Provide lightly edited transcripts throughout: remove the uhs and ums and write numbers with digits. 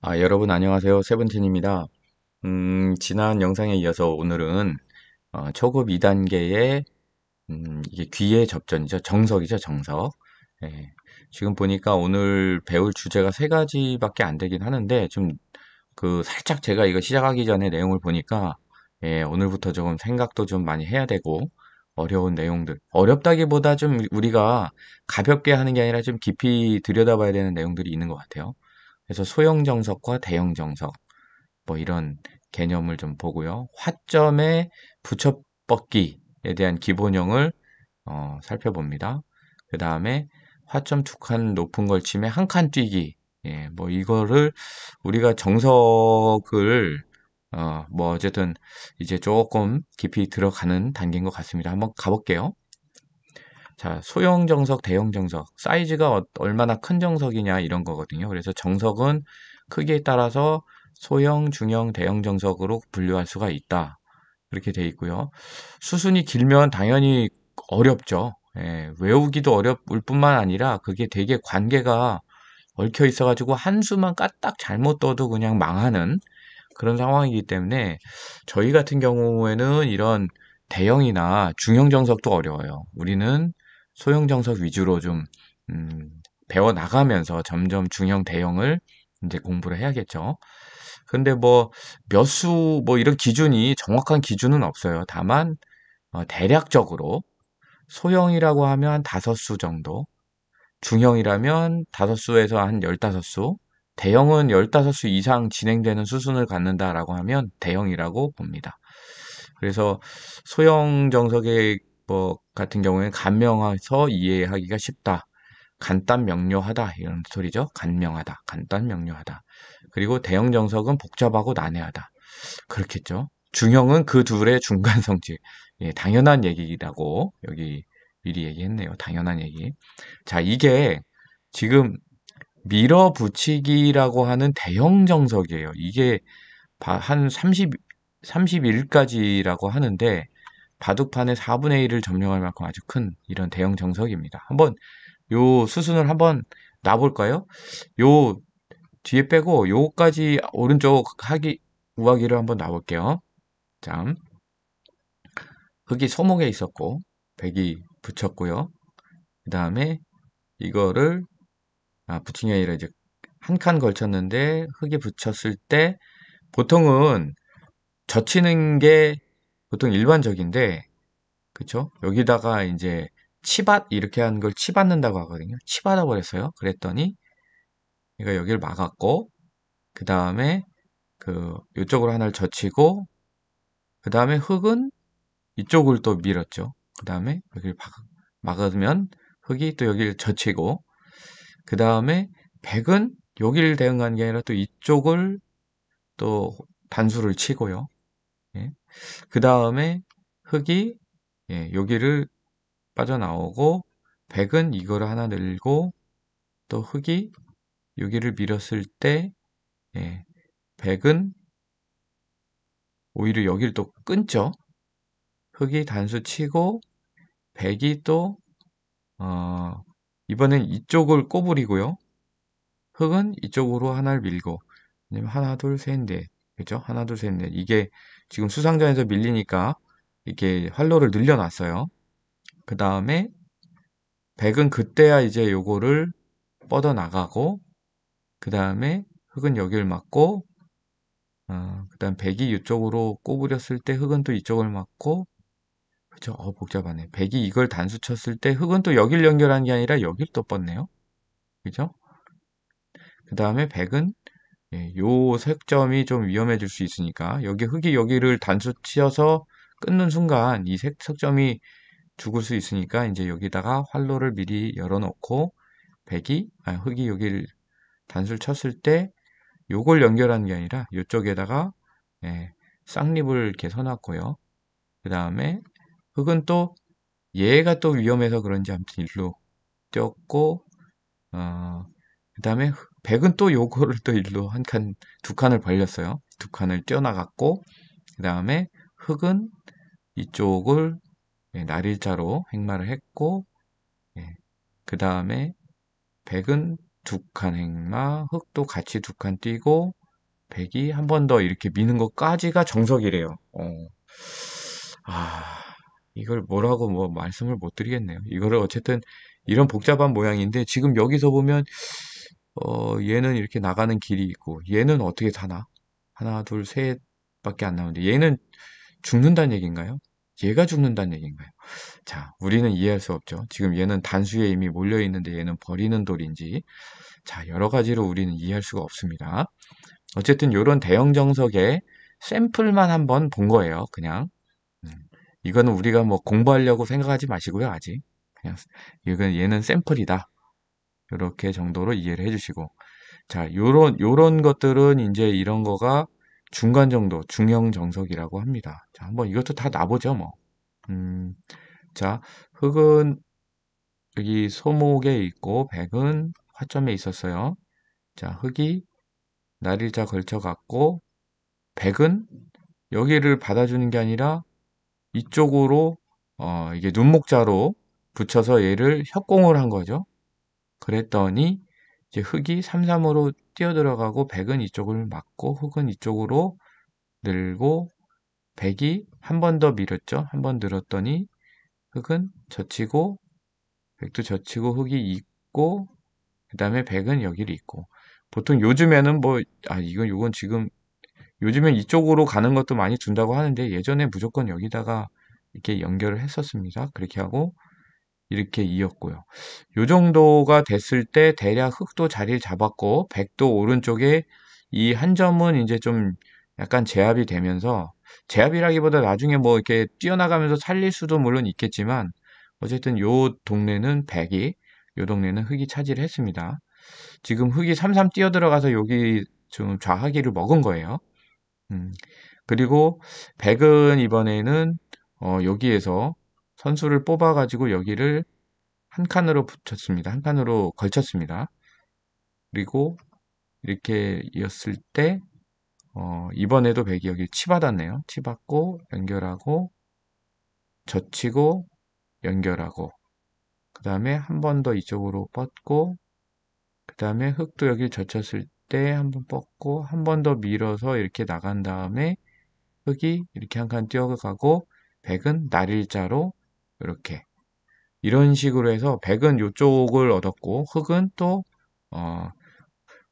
여러분 안녕하세요. 세븐틴입니다. 지난 영상에 이어서 오늘은 초급 2단계의 이게 귀의 접전이죠. 정석이죠, 정석. 예, 지금 보니까 오늘 배울 주제가 세 가지밖에 안 되긴 하는데 좀 그 살짝 제가 이거 시작하기 전에 내용을 보니까 오늘부터 조금 생각도 좀 많이 해야 되고 어려운 내용들. 어렵다기보다 좀 우리가 가볍게 하는 게 아니라 좀 깊이 들여다봐야 되는 내용들이 있는 것 같아요. 그래서 소형 정석과 대형 정석 뭐 이런 개념을 좀 보고요. 화점의 붙여뻗기에 대한 기본형을 살펴봅니다. 그 다음에 화점 두 칸 높은 걸침에 한 칸 뛰기. 뭐 이거를 우리가 정석을 뭐 어쨌든 이제 조금 깊이 들어가는 단계인 것 같습니다. 한번 가볼게요. 자, 소형 정석, 대형 정석, 사이즈가 얼마나 큰 정석이냐 이런 거거든요. 그래서 정석은 크기에 따라서 소형, 중형, 대형 정석으로 분류할 수가 있다. 이렇게 돼 있고요. 수순이 길면 당연히 어렵죠. 외우기도 어려울 뿐만 아니라 그게 되게 관계가 얽혀 있어가지고 한 수만 까딱 잘못 떠도 그냥 망하는 그런 상황이기 때문에 저희 같은 경우에는 이런 대형이나 중형 정석도 어려워요. 우리는 소형 정석 위주로 좀 배워 나가면서 점점 중형 대형을 이제 공부를 해야겠죠. 근데 뭐 몇 수 뭐 이런 기준이 정확한 기준은 없어요. 다만 대략적으로 소형이라고 하면 한 다섯 수 정도, 중형이라면 다섯 수에서 한 15수, 대형은 15수 이상 진행되는 수순을 갖는다라고 하면 대형이라고 봅니다. 그래서 소형 정석의 뭐 같은 경우에는 간명해서 이해하기가 쉽다. 간단 명료하다 이런 소리죠. 간명하다, 간단 명료하다. 그리고 대형 정석은 복잡하고 난해하다. 그렇겠죠. 중형은 그 둘의 중간 성질. 당연한 얘기라고 여기 미리 얘기했네요. 당연한 얘기. 자, 이게 지금 밀어붙이기라고 하는 대형 정석이에요. 이게 한 31까지라고 하는데 바둑판의 4분의 1을 점령할 만큼 아주 큰 이런 대형 정석입니다. 한번 요 수순을 한번 놔볼까요? 요 뒤에 빼고 요까지 오른쪽 우하기를 한번 놔볼게요. 자, 흙이 소목에 있었고 백이 붙였고요. 그 다음에 이거를 붙인 게 아니라 이제 한 칸 걸쳤는데 흙이 붙였을 때 보통은 젖히는 게 보통 일반적인데 그쵸? 여기다가 이제 치받 이렇게 하는 걸 치받는다고 하거든요. 치받아 버렸어요. 그랬더니 얘가 여기를 막았고 그 다음에 그 이쪽으로 하나를 젖히고 그 다음에 흙은 이쪽을 또 밀었죠. 그 다음에 여기를 막으면 흙이 또 여기를 젖히고 그 다음에 백은 여기를 대응하는 게 아니라 또 이쪽을 또 단수를 치고요. 예. 그 다음에 흙이 여기를 빠져나오고 백은 이거를 하나 늘고 또 흙이 여기를 밀었을 때 백은 오히려 여기를 또 끊죠. 흙이 단수 치고 백이 또 이번엔 이쪽을 꼬부리고요. 흙은 이쪽으로 하나를 밀고 왜냐면 하나 둘 셋 넷 그죠? 하나 둘 셋 넷 이게 지금 수상전에서 밀리니까 이렇게 활로를 늘려놨어요. 그 다음에 백은 그때야 이제 요거를 뻗어 나가고 그 다음에 흙은 여기를 맞고 그 다음 백이 이쪽으로 꼬부렸을 때 흙은 또 이쪽을 맞고 그죠? 복잡하네. 백이 이걸 단수 쳤을 때 흙은 또 여길 연결한 게 아니라 여길 또 뻗네요. 그죠? 그 다음에 백은 요 색점이 좀 위험해질 수 있으니까 여기 흙이 여기를 단수 치어서 끊는 순간 이 색점이 죽을 수 있으니까 이제 여기다가 활로를 미리 열어놓고 흙이 여기를 단수를 쳤을 때 요걸 연결하는 게 아니라 이쪽에다가 쌍립을 이렇게 서놨고요. 그 다음에 흙은 또 얘가 또 위험해서 그런지 아무튼 일로 뛰었고 그 다음에 백은 또 요거를 또 일로 두 칸을 벌렸어요. 두 칸을 뛰어나갔고 그 다음에 흙은 이쪽을 날일자로 행마를 했고 그 다음에 백은 두 칸 행마, 흑도 같이 두 칸 띄고, 백이 한 번 더 이렇게 미는 것까지가 정석이래요. 아, 이걸 뭐라고 뭐 말씀을 못 드리겠네요. 이거를 어쨌든 이런 복잡한 모양인데 지금 여기서 보면 얘는 이렇게 나가는 길이 있고 얘는 어떻게 사나? 하나, 둘, 셋밖에 안 나오는데 얘는 죽는다는 얘기인가요? 얘가 죽는다는 얘기인가요? 자, 우리는 이해할 수 없죠. 지금 얘는 단수에 이미 몰려 있는데 얘는 버리는 돌인지 자, 여러 가지로 우리는 이해할 수가 없습니다. 어쨌든 이런 대형 정석의 샘플만 한번 본 거예요. 그냥 음, 이거는 우리가 뭐 공부하려고 생각하지 마시고요. 아직 그냥 이건 얘는 샘플이다. 이렇게 정도로 이해를 해주시고 자, 요런 것들은 이제 이런 거가 중간 정도, 중형 정석이라고 합니다. 자, 한번 이것도 다 놔보죠, 뭐. 음, 자, 흙은 여기 소목에 있고, 백은 화점에 있었어요. 자, 흙이 날일자 걸쳐갖고, 백은 여기를 받아주는 게 아니라 이쪽으로, 이게 눈목자로 붙여서 얘를 협공을 한 거죠. 그랬더니, 이제 흙이 3-3으로 뛰어들어가고, 백은 이쪽을 막고, 흙은 이쪽으로 늘고, 백이 한 번 더 밀었죠. 한 번 늘었더니, 흙은 젖히고, 백도 젖히고, 흙이 있고, 그 다음에 백은 여기를 있고. 보통 요즘에는 뭐, 요건 지금, 요즘엔 이쪽으로 가는 것도 많이 둔다고 하는데, 예전에 무조건 여기다가 이렇게 연결을 했었습니다. 그렇게 하고, 이렇게 이었고요. 요 정도가 됐을 때 대략 흑도 자리를 잡았고 백도 오른쪽에 이 한 점은 이제 좀 약간 제압이 되면서 제압이라기보다 나중에 뭐 이렇게 뛰어나가면서 살릴 수도 물론 있겠지만 어쨌든 요 동네는 백이 요 동네는 흑이 차지를 했습니다. 지금 흑이 3-3 뛰어들어가서 여기 좀 좌하기를 먹은 거예요. 그리고 백은 이번에는 여기에서 선수를 뽑아가지고 여기를 한 칸으로 붙였습니다. 한 칸으로 걸쳤습니다. 그리고 이렇게 이었을 때 이번에도 백이 여기 치받았네요. 치받고 연결하고 젖히고 연결하고 그 다음에 한 번 더 이쪽으로 뻗고 그 다음에 흙도 여기 젖혔을 때 한 번 뻗고 한 번 더 밀어서 이렇게 나간 다음에 흙이 이렇게 한 칸 뛰어가고 백은 날일자로 이렇게 이런 식으로 해서 백은 이쪽을 얻었고 흙은 또 어,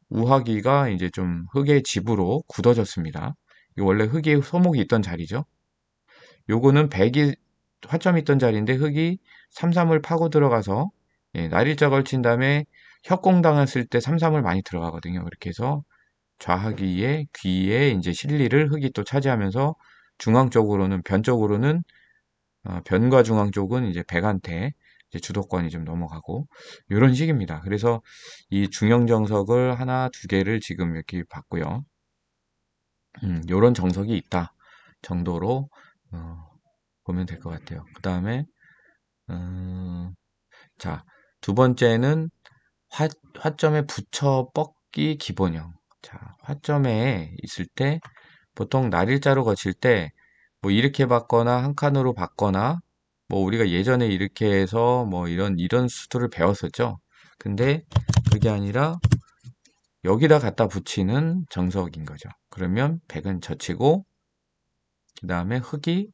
우하기가 이제 좀 흙의 집으로 굳어졌습니다. 이거 원래 흙이 소목이 있던 자리죠. 요거는 백이 화점이 있던 자리인데 흙이 3-3을 파고 들어가서 날일자 걸친 다음에 협공당했을 때 3-3을 많이 들어가거든요. 그렇게 해서 좌하기의 귀에 이제 실리를 흙이 또 차지하면서 중앙 쪽으로는 변 쪽으로는 변과 중앙 쪽은 이제 백한테 이제 주도권이 좀 넘어가고 이런 식입니다. 그래서 이 중형 정석을 하나 두 개를 지금 이렇게 봤고요. 이런 정석이 있다 정도로 보면 될 것 같아요. 그 다음에 자, 두 번째는 화점에 붙여 뻗기 기본형. 자, 화점에 있을 때 보통 날일자로 거칠 때 뭐 이렇게 받거나 한 칸으로 받거나 뭐 우리가 예전에 이렇게 해서 뭐 이런 수도를 배웠었죠. 근데 그게 아니라 여기다 갖다 붙이는 정석인 거죠. 그러면 백은 젖히고 그 다음에 흙이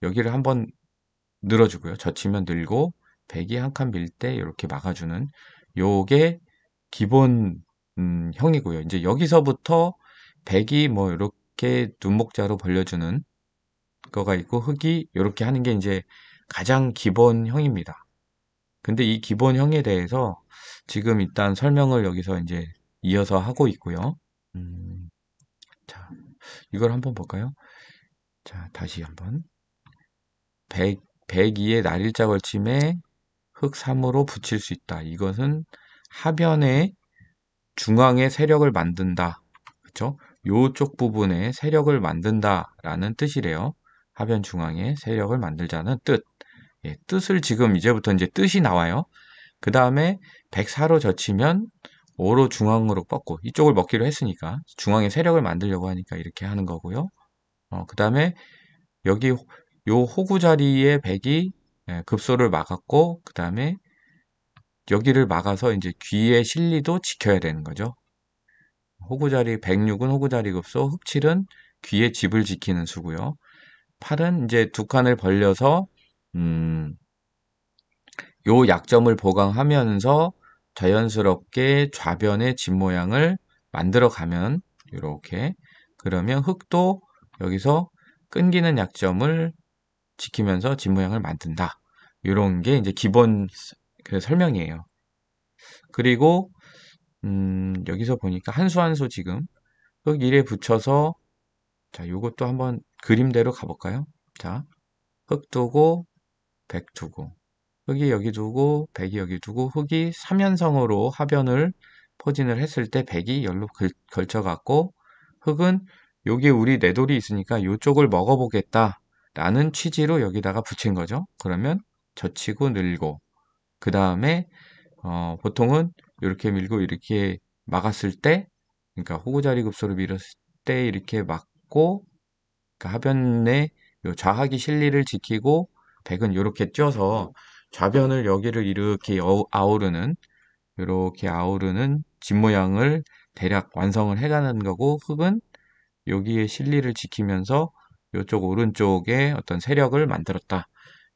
여기를 한번 늘어주고요. 젖히면 늘고 백이 한 칸 밀 때 이렇게 막아주는 요게 기본 형이고요. 이제 여기서부터 백이 뭐 이렇게 눈목자로 벌려주는 거가 있고 흙이 이렇게 하는 게 이제 가장 기본형입니다. 근데 이 기본형에 대해서 지금 일단 설명을 여기서 이제 이어서 하고 있고요. 음, 자, 이걸 한번 볼까요? 자, 다시 한번. 102의 날일자 걸침에 흙 3으로 붙일 수 있다. 이것은 하변의 중앙에 세력을 만든다. 그쵸? 요쪽 부분에 세력을 만든다라는 뜻이래요. 하변 중앙에 세력을 만들자는 뜻. 예, 뜻을 지금 이제부터 이제 뜻이 나와요. 그 다음에 104로 젖히면 5로 중앙으로 뻗고 이쪽을 먹기로 했으니까 중앙에 세력을 만들려고 하니까 이렇게 하는 거고요. 그 다음에 여기 요 호구 자리에 백이 급소를 막았고 그 다음에 여기를 막아서 이제 귀의 실리도 지켜야 되는 거죠. 호구자리 106은 호구자리 급소, 흑7은 귀의 집을 지키는 수고요. 8은 이제 두 칸을 벌려서 요 약점을 보강하면서 자연스럽게 좌변의 집 모양을 만들어 가면 이렇게 그러면 흑도 여기서 끊기는 약점을 지키면서 집 모양을 만든다. 이런 게 이제 기본 그 설명이에요. 그리고 여기서 보니까 한 수 한 수 지금 흑 1에 붙여서 자, 요것도 한번 그림대로 가볼까요? 자, 흑 두고 백 두고 흑이 여기 두고 백이 여기 두고 흑이 3연성으로 하변을 포진을 했을 때 백이 열로 걸쳐갖고 흑은 여기 우리 네 돌이 있으니까 이쪽을 먹어보겠다 라는 취지로 여기다가 붙인 거죠. 그러면 젖히고 늘고 그 다음에 보통은 이렇게 밀고 이렇게 막았을 때 그러니까 호구자리 급소를 밀었을 때 이렇게 막고 그러니까 하변의 요 좌하기 실리를 지키고 백은 이렇게 쪄서 좌변을 여기를 이렇게 아우르는 이렇게 아우르는 집 모양을 대략 완성을 해가는 거고 흑은 여기에 실리를 지키면서 이쪽 오른쪽에 어떤 세력을 만들었다.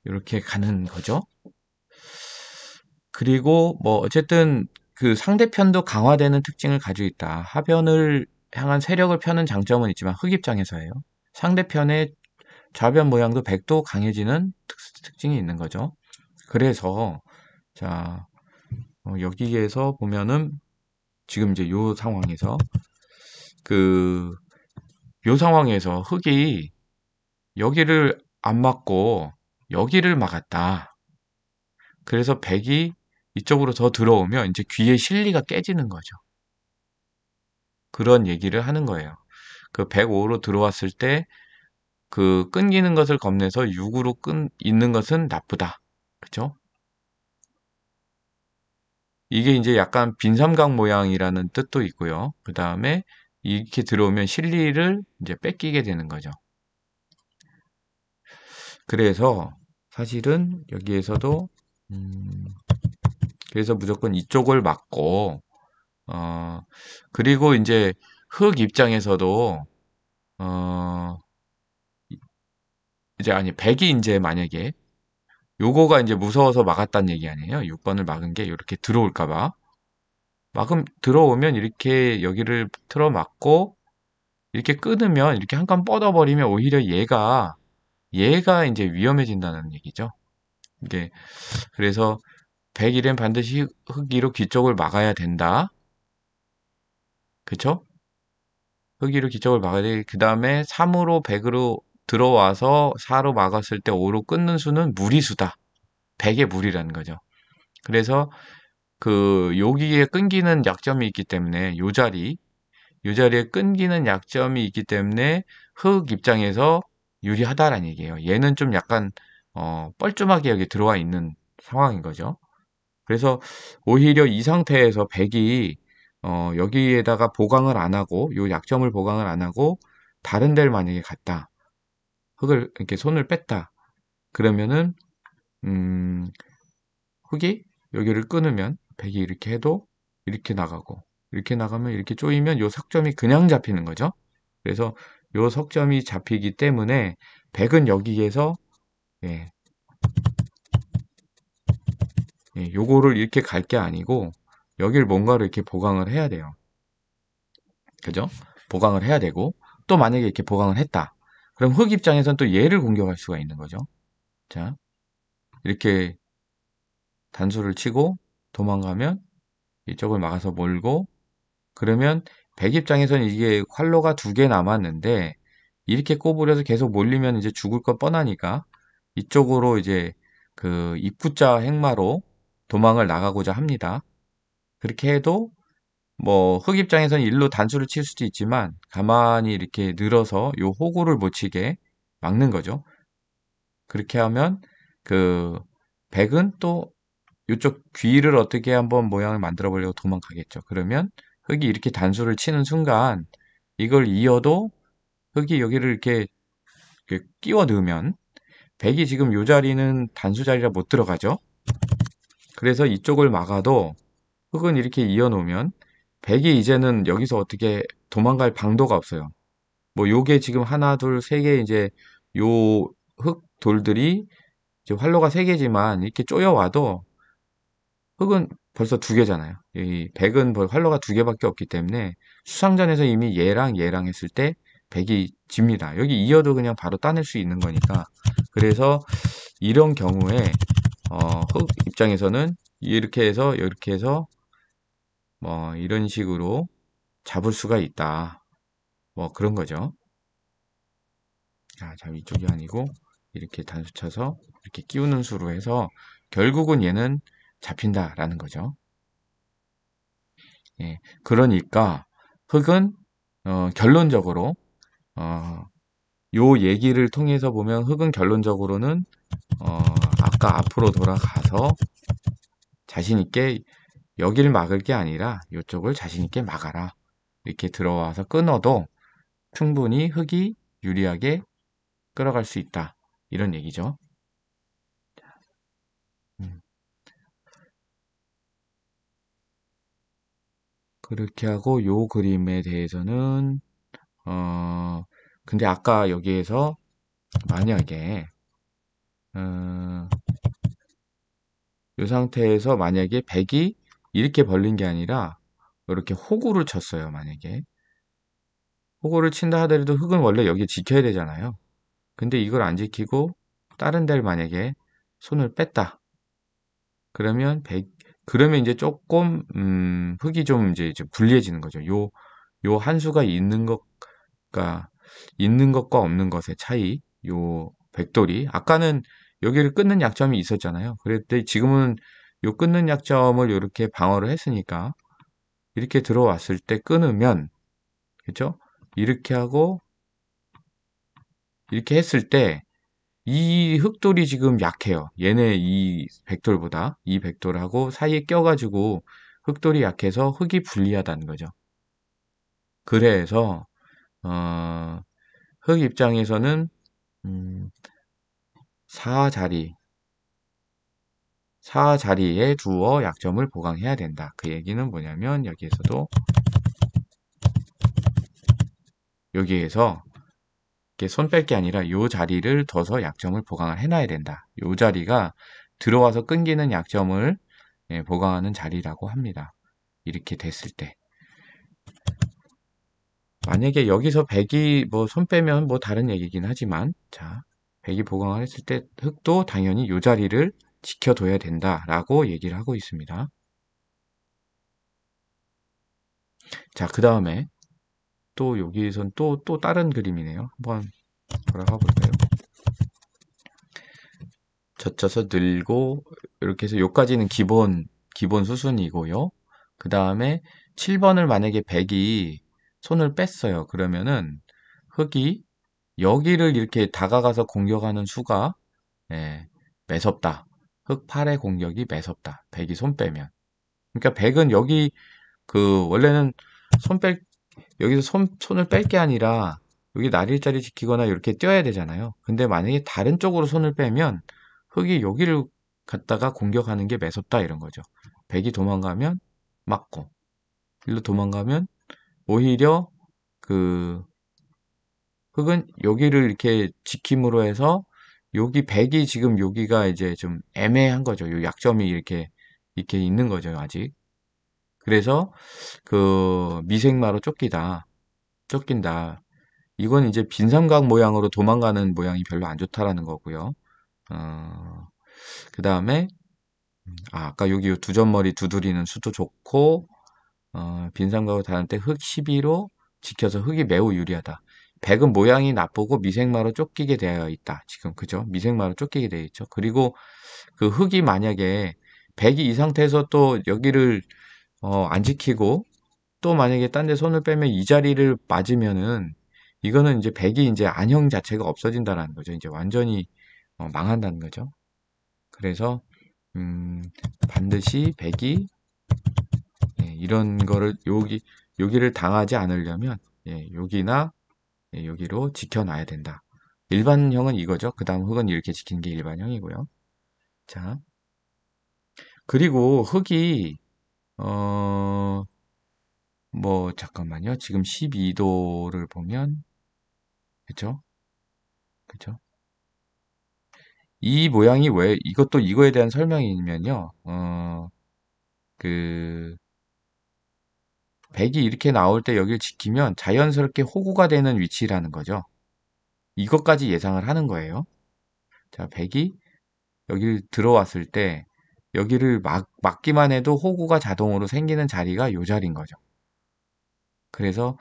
이렇게 가는 거죠. 그리고 뭐 어쨌든 그 상대편도 강화되는 특징을 가지고 있다. 하변을 향한 세력을 펴는 장점은 있지만 흑 입장에서예요. 상대편의 좌변 모양도 백도 강해지는 특징이 있는 거죠. 그래서 자 여기에서 보면은 지금 이제 요 상황에서 그 요 상황에서 흑이 여기를 안 막고 여기를 막았다. 그래서 백이 이쪽으로 더 들어오면 이제 귀의 실리가 깨지는 거죠. 그런 얘기를 하는 거예요. 그 105로 들어왔을 때 그 끊기는 것을 겁내서 6으로 있는 것은 나쁘다. 그죠? 이게 이제 약간 빈삼각 모양이라는 뜻도 있고요. 그 다음에 이렇게 들어오면 실리를 이제 뺏기게 되는 거죠. 그래서 사실은 여기에서도 그래서 무조건 이쪽을 막고 그리고 이제 흑 입장에서도 어 이제 아니 백이 이제 만약에 요거가 이제 무서워서 막았다는 얘기 아니에요. 6번을 막은 게 이렇게 들어올까 봐. 막음 들어오면 이렇게 여기를 틀어 막고 이렇게 끊으면 이렇게 한 칸 뻗어버리면 오히려 얘가 이제 위험해진다는 얘기죠. 이게 그래서 101엔 반드시 흑기로 귀 쪽을 막아야 된다. 그쵸? 흑기로 귀 쪽을 막아야 돼. 그 다음에 3으로 100으로 들어와서 4로 막았을 때 5로 끊는 수는 무리수다. 100의 무리라는 거죠. 그래서 그 여기에 끊기는 약점이 있기 때문에 요 자리에 끊기는 약점이 있기 때문에 흑 입장에서 유리하다라는 얘기예요. 얘는 좀 약간 뻘쭘하게 여기 들어와 있는 상황인 거죠. 그래서 오히려 이 상태에서 백이 여기에다가 보강을 안 하고 요 약점을 보강을 안 하고 다른 데를 만약에 갔다. 흑을 이렇게 손을 뺐다. 그러면은 흑이 여기를 끊으면 백이 이렇게 해도 이렇게 나가고 이렇게 나가면 이렇게 쪼이면 요 석점이 그냥 잡히는 거죠. 그래서 요 석점이 잡히기 때문에 백은 여기에서 예, 요거를 이렇게 갈 게 아니고 여길 뭔가를 이렇게 보강을 해야 돼요. 그죠? 보강을 해야 되고 또 만약에 이렇게 보강을 했다. 그럼 흑 입장에선 또 얘를 공격할 수가 있는 거죠. 자, 이렇게 단수를 치고 도망가면 이쪽을 막아서 몰고 그러면 백 입장에서는 이게 활로가 두 개 남았는데 이렇게 꼬부려서 계속 몰리면 이제 죽을 거 뻔하니까 이쪽으로 이제 그 입구자 행마로 도망을 나가고자 합니다. 그렇게 해도 뭐 흑 입장에서는 일로 단수를 칠 수도 있지만 가만히 이렇게 늘어서 요 호구를 못 치게 막는 거죠. 그렇게 하면 그 백은 또 이쪽 귀를 어떻게 한번 모양을 만들어 보려고 도망가겠죠. 그러면 흑이 이렇게 단수를 치는 순간 이걸 이어도 흑이 여기를 이렇게 끼워 넣으면 백이 지금 요 자리는 단수 자리라 못 들어가죠. 그래서 이쪽을 막아도 흙은 이렇게 이어놓으면 백이 이제는 여기서 어떻게 도망갈 방도가 없어요. 뭐 요게 지금 하나, 둘, 세 개 이제 요 흙 돌들이 이제 활로가 세 개지만 이렇게 쪼여와도 흙은 벌써 두 개잖아요. 이 백은 활로가 두 개밖에 없기 때문에 수상전에서 이미 얘랑 했을 때 백이 집니다. 여기 이어도 그냥 바로 따낼 수 있는 거니까. 그래서 이런 경우에 흙 입장에서는 이렇게 해서 뭐 이런 식으로 잡을 수가 있다. 뭐 그런 거죠. 자, 이쪽이 아니고 이렇게 단수 쳐서 이렇게 끼우는 수로 해서 결국은 얘는 잡힌다라는 거죠. 예, 그러니까 흙은 결론적으로 어, 요 얘기를 통해서 보면 흙은 결론적으로는 어, 아까 앞으로 돌아가서 자신 있게 여길 막을 게 아니라 이쪽을 자신 있게 막아라. 이렇게 들어와서 끊어도 충분히 흙이 유리하게 끌어갈 수 있다. 이런 얘기죠. 음, 그렇게 하고 요 그림에 대해서는 어, 근데 아까 여기에서 만약에 어, 이 상태에서 만약에 백이 이렇게 벌린 게 아니라 이렇게 호구를 쳤어요. 만약에 호구를 친다 하더라도 흙은 원래 여기 지켜야 되잖아요. 근데 이걸 안 지키고 다른 데를 만약에 손을 뺐다. 그러면 그러면 이제 조금 흙이 좀 이제 불리해지는 거죠. 요 한 수가 있는 것과 없는 것의 차이. 요 백돌이 아까는 여기를 끊는 약점이 있었잖아요. 그랬더니 지금은 요 끊는 약점을 이렇게 방어를 했으니까 이렇게 들어왔을 때 끊으면 그죠? 이렇게 하고 이렇게 했을 때 이 흑돌이 지금 약해요. 얘네 이 백돌하고 사이에 껴가지고 흑돌이 약해서 흙이 불리하다는 거죠. 그래서 어, 흙 입장에서는 음, 4자리 4자리에 두어 약점을 보강해야 된다. 그 얘기는 뭐냐면 여기에서 이렇게 손 뺄 게 아니라 요 자리를 둬서 약점을 보강을 해놔야 된다. 요 자리가 들어와서 끊기는 약점을 보강하는 자리라고 합니다. 이렇게 됐을 때. 만약에 여기서 백이 뭐 손 빼면 뭐 다른 얘기긴 하지만, 자, 백이 보강을 했을 때 흙도 당연히 요 자리를 지켜둬야 된다라고 얘기를 하고 있습니다. 자, 그 다음에 또 여기선 또 다른 그림이네요. 한번 돌아가 볼까요? 젖혀서 늘고 이렇게 해서 여기까지는 기본 수순이고요. 그 다음에 7번을 만약에 백이 손을 뺐어요. 그러면은 흙이 여기를 이렇게 다가가서 공격하는 수가 예, 매섭다. 흙 8의 공격이 매섭다. 백이 손 빼면. 그러니까 백은 여기 원래는 손 뺄, 여기서 손을 뺄 게 아니라 여기 날일자리 지키거나 이렇게 뛰어야 되잖아요. 근데 만약에 다른 쪽으로 손을 빼면 흙이 여기를 갖다가 공격하는 게 매섭다 이런 거죠. 백이 도망가면 맞고, 일로 도망가면 오히려 그 흙은 여기를 이렇게 지킴으로 해서 여기 백이 지금 여기가 이제 좀 애매한 거죠. 요 약점이 이렇게 있는 거죠, 아직. 그래서 미생마로 쫓긴다. 이건 이제 빈삼각 모양으로 도망가는 모양이 별로 안 좋다라는 거고요. 어, 그 다음에 아까 여기 두 점머리 두드리는 수도 좋고 빈삼각으로 다닐 때 흙 12로 지켜서 흙이 매우 유리하다. 백은 모양이 나쁘고 미생마로 쫓기게 되어 있다. 지금 그죠? 미생마로 쫓기게 되어 있죠. 그리고 그 흙이 만약에 백이 이 상태에서 또 여기를 안 지키고 또 만약에 딴 데 손을 빼면 이 자리를 맞으면은 이거는 이제 백이 이제 안형 자체가 없어진다라는 거죠. 이제 완전히 망한다는 거죠. 그래서 음, 반드시 백이 이런 거를 여기를 당하지 않으려면 여기나 여기로 지켜놔야 된다. 일반형은 이거죠. 그 다음 흙은 이렇게 지키는 게 일반형이고요. 자, 그리고 흙이 뭐 잠깐만요. 지금 12도를 보면 그쵸? 그쵸? 이 모양이 왜 이것도 이거에 대한 설명이면요. 그 백이 이렇게 나올 때 여기를 지키면 자연스럽게 호구가 되는 위치라는 거죠. 이것까지 예상을 하는 거예요. 자, 백이 여기를 들어왔을 때 여기를 막기만 해도 호구가 자동으로 생기는 자리가 요 자리인 거죠. 그래서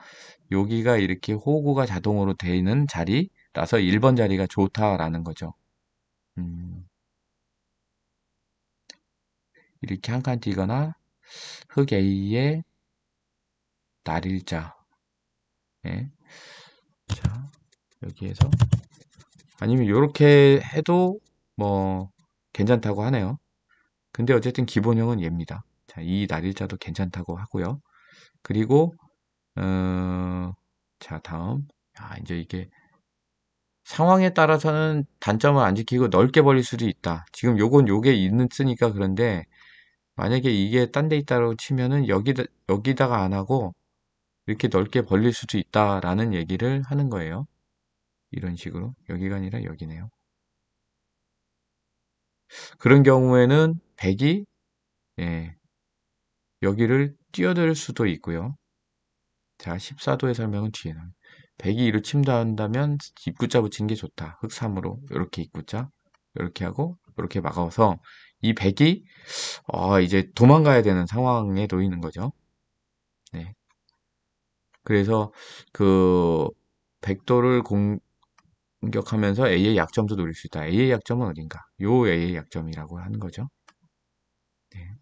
여기가 이렇게 호구가 자동으로 되는 자리라서 1번 자리가 좋다라는 거죠. 음, 이렇게 한 칸 띄거나 흙 A에 날일자. 예. 자, 여기에서 아니면 이렇게 해도 뭐 괜찮다고 하네요. 근데 어쨌든 기본형은 얘입니다. 자, 이 날일자도 괜찮다고 하고요. 그리고 자, 다음. 이제 이게 상황에 따라서는 단점을 안 지키고 넓게 벌릴 수도 있다. 지금 요게 있는 쓰니까 그런데 만약에 이게 딴 데 있다고 치면은 여기다가 안 하고 이렇게 넓게 벌릴 수도 있다라는 얘기를 하는 거예요. 이런 식으로. 여기가 아니라 여기네요. 그런 경우에는 백이 예, 여기를 뛰어들 수도 있고요. 자, 14도의 설명은 뒤에 나와요. 백이 이를 침투한다면 입구자 붙이는 게 좋다. 흑삼으로 이렇게 입구자 이렇게 하고 이렇게 막아서 이 백이 이제 도망가야 되는 상황에 놓이는 거죠. 네. 그래서 그 백도를 공격하면서 A의 약점도 노릴 수 있다. A의 약점은 어딘가? 요 A의 약점이라고 하는 거죠. 네.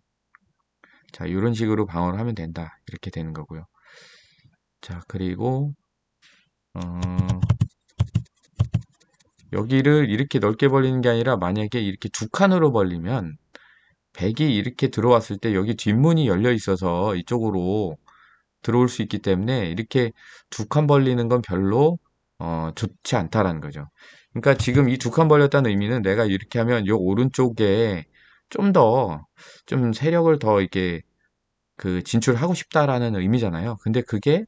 자, 이런 식으로 방어를 하면 된다. 이렇게 되는 거고요. 자, 그리고 어, 여기를 이렇게 넓게 벌리는 게 아니라 만약에 이렇게 두 칸으로 벌리면 백이 이렇게 들어왔을 때 여기 뒷문이 열려 있어서 이쪽으로 들어올 수 있기 때문에 이렇게 두 칸 벌리는 건 별로 좋지 않다라는 거죠. 그러니까 지금 이 두 칸 벌렸다는 의미는 내가 이렇게 하면 요 오른쪽에 좀 더 좀 세력을 더 이렇게 그 진출하고 싶다라는 의미잖아요. 근데 그게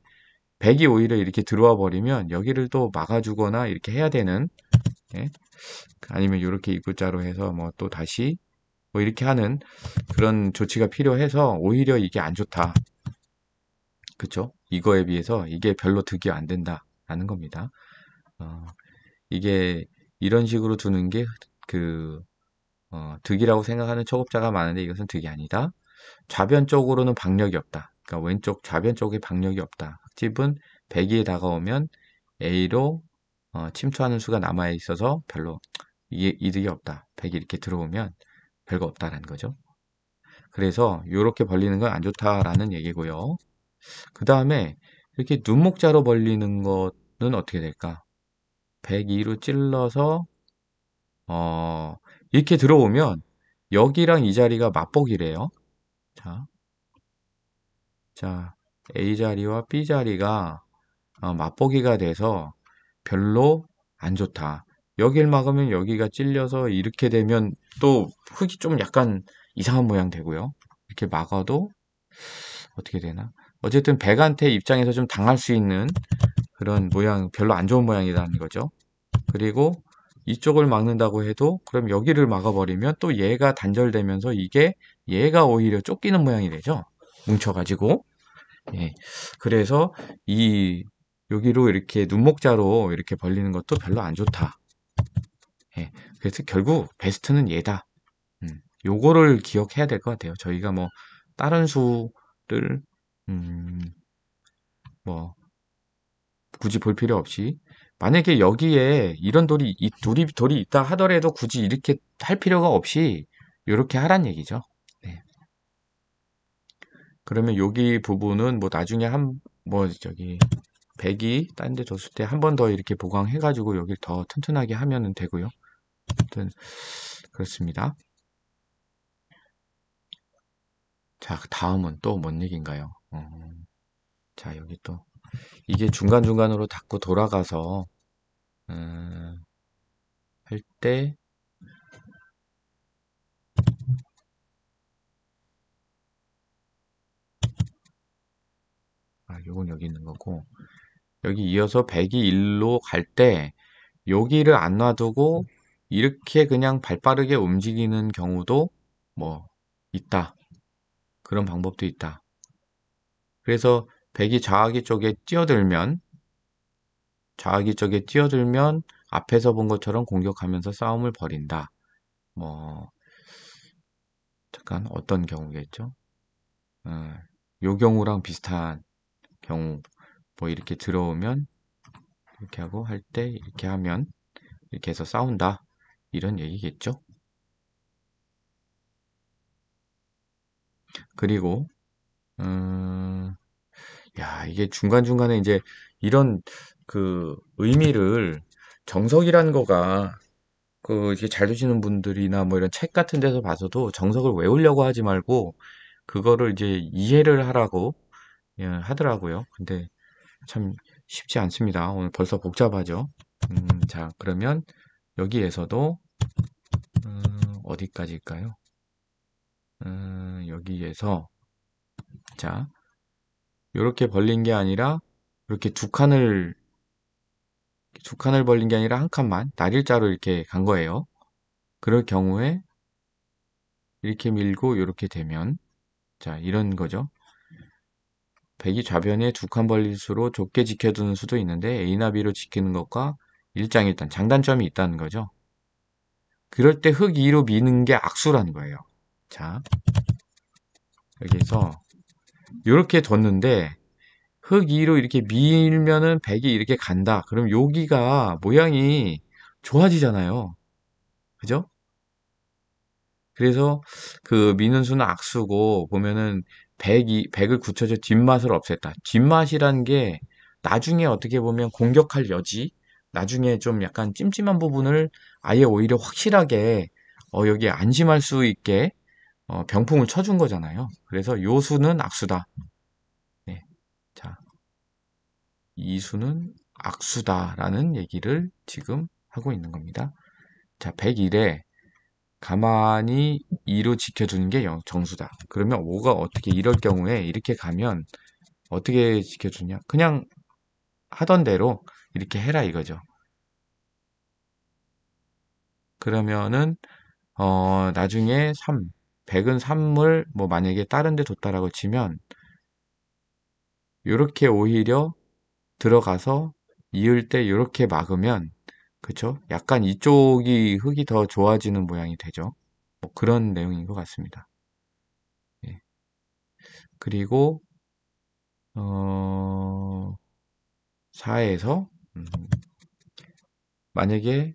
백이 오히려 이렇게 들어와 버리면 여기를 또 막아주거나 이렇게 해야 되는 예? 아니면 이렇게 입구자로 해서 뭐 또 다시 뭐 이렇게 하는 그런 조치가 필요해서 오히려 이게 안 좋다. 그쵸? 이거에 비해서 이게 별로 득이 안 된다라는 겁니다. 어, 이게 이런 식으로 두는 게 그, 득이라고 생각하는 초급자가 많은데 이것은 득이 아니다. 좌변 쪽으로는 박력이 없다. 그러니까 왼쪽 좌변 쪽에 박력이 없다. 흑집은 100이 다가오면 A로 침투하는 수가 남아 있어서 별로 이득이 없다. 100이 이렇게 들어오면 별거 없다라는 거죠. 그래서 이렇게 벌리는 건 안 좋다라는 얘기고요. 그 다음에 이렇게 눈목자로 벌리는 거는 어떻게 될까? 102로 찔러서 이렇게 들어오면 여기랑 이 자리가 맞보기래요. 자, 자, A 자리와 B 자리가 맞보기가 돼서 별로 안 좋다. 여길 막으면 여기가 찔려서 이렇게 되면 또 흙이 좀 약간 이상한 모양 되고요. 이렇게 막아도 어떻게 되나? 어쨌든 백한테 입장에서 좀 당할 수 있는 그런 모양, 별로 안 좋은 모양이라는 거죠. 그리고 이쪽을 막는다고 해도 그럼 여기를 막아버리면 또 얘가 단절되면서 이게 얘가 오히려 쫓기는 모양이 되죠. 뭉쳐가지고. 예. 그래서 이 여기로 이렇게 눈목자로 이렇게 벌리는 것도 별로 안 좋다. 예. 그래서 결국 베스트는 얘다. 요거를 기억해야 될 것 같아요. 저희가 뭐 다른 수를 음, 뭐 굳이 볼 필요 없이 만약에 여기에 이런 돌이 있다 하더라도 굳이 이렇게 할 필요가 없이 이렇게 하란 얘기죠. 네. 그러면 여기 부분은 뭐 나중에 뭐 저기 백이 딴 데 뒀을 때 한 번 더 이렇게 보강해가지고 여기를 더 튼튼하게 하면 되고요. 아무튼 그렇습니다. 자, 다음은 또 뭔 얘기인가요? 자, 여기 또 이게 중간중간으로 자꾸 돌아가서 할 때 요건 여기 있는 거고, 여기 이어서 100이 1로 갈 때, 여기를 안 놔두고, 이렇게 그냥 발빠르게 움직이는 경우도 뭐, 있다. 그런 방법도 있다. 그래서 100이 좌하기 쪽에 뛰어들면 앞에서 본 것처럼 공격하면서 싸움을 벌인다. 뭐, 잠깐, 어떤 경우겠죠? 요 경우랑 비슷한 경우, 뭐 이렇게 들어오면, 이렇게 하고 할 때, 이렇게 하면, 이렇게 해서 싸운다. 이런 얘기겠죠? 그리고, 야, 이게 중간중간에 이제 이런 그 의미를 정석이라는 거가 이게 잘 두시는 분들이나 뭐 이런 책 같은 데서 봐서도 정석을 외우려고 하지 말고 그거를 이제 이해를 하라고 예, 하더라고요. 근데 참 쉽지 않습니다. 오늘 벌써 복잡하죠. 자, 그러면 여기에서도 어디까지일까요? 여기에서 자, 이렇게 벌린 게 아니라 이렇게 두 칸을 벌린 게 아니라 한 칸만 날일자로 이렇게 간 거예요. 그럴 경우에 이렇게 밀고 이렇게 되면 자, 이런 거죠. 100이 좌변에 두 칸 벌릴수록 좁게 지켜두는 수도 있는데 A나 B로 지키는 것과 일장일단 장단점이 있다는 거죠. 그럴 때 흙 2로 미는 게 악수라는 거예요. 자, 여기서 이렇게 뒀는데 흙 2로 이렇게 밀면은 100이 이렇게 간다. 그럼 여기가 모양이 좋아지잖아요. 그죠? 그래서 그 미는 수는 악수고 보면은 100을 굳혀져 뒷맛을 없앴다. 뒷맛이란 게 나중에 어떻게 보면 공격할 여지, 나중에 좀 약간 찜찜한 부분을 아예 오히려 확실하게 여기에 안심할 수 있게 병풍을 쳐준 거잖아요. 그래서 요 수는 악수다. 네. 자, 이 수는 악수다라는 얘기를 지금 하고 있는 겁니다. 자, 101에 가만히 2로 지켜주는 게 정수다. 그러면 5가 어떻게 이럴 경우에 이렇게 가면 어떻게 지켜주냐? 그냥 하던 대로 이렇게 해라 이거죠. 그러면은 나중에 100은 3을 뭐 만약에 다른 데 뒀다라고 치면 이렇게 오히려 들어가서 이을 때 이렇게 막으면 그쵸? 약간 이쪽이 흙이 더 좋아지는 모양이 되죠. 뭐 그런 내용인 것 같습니다. 예. 그리고 4에서 만약에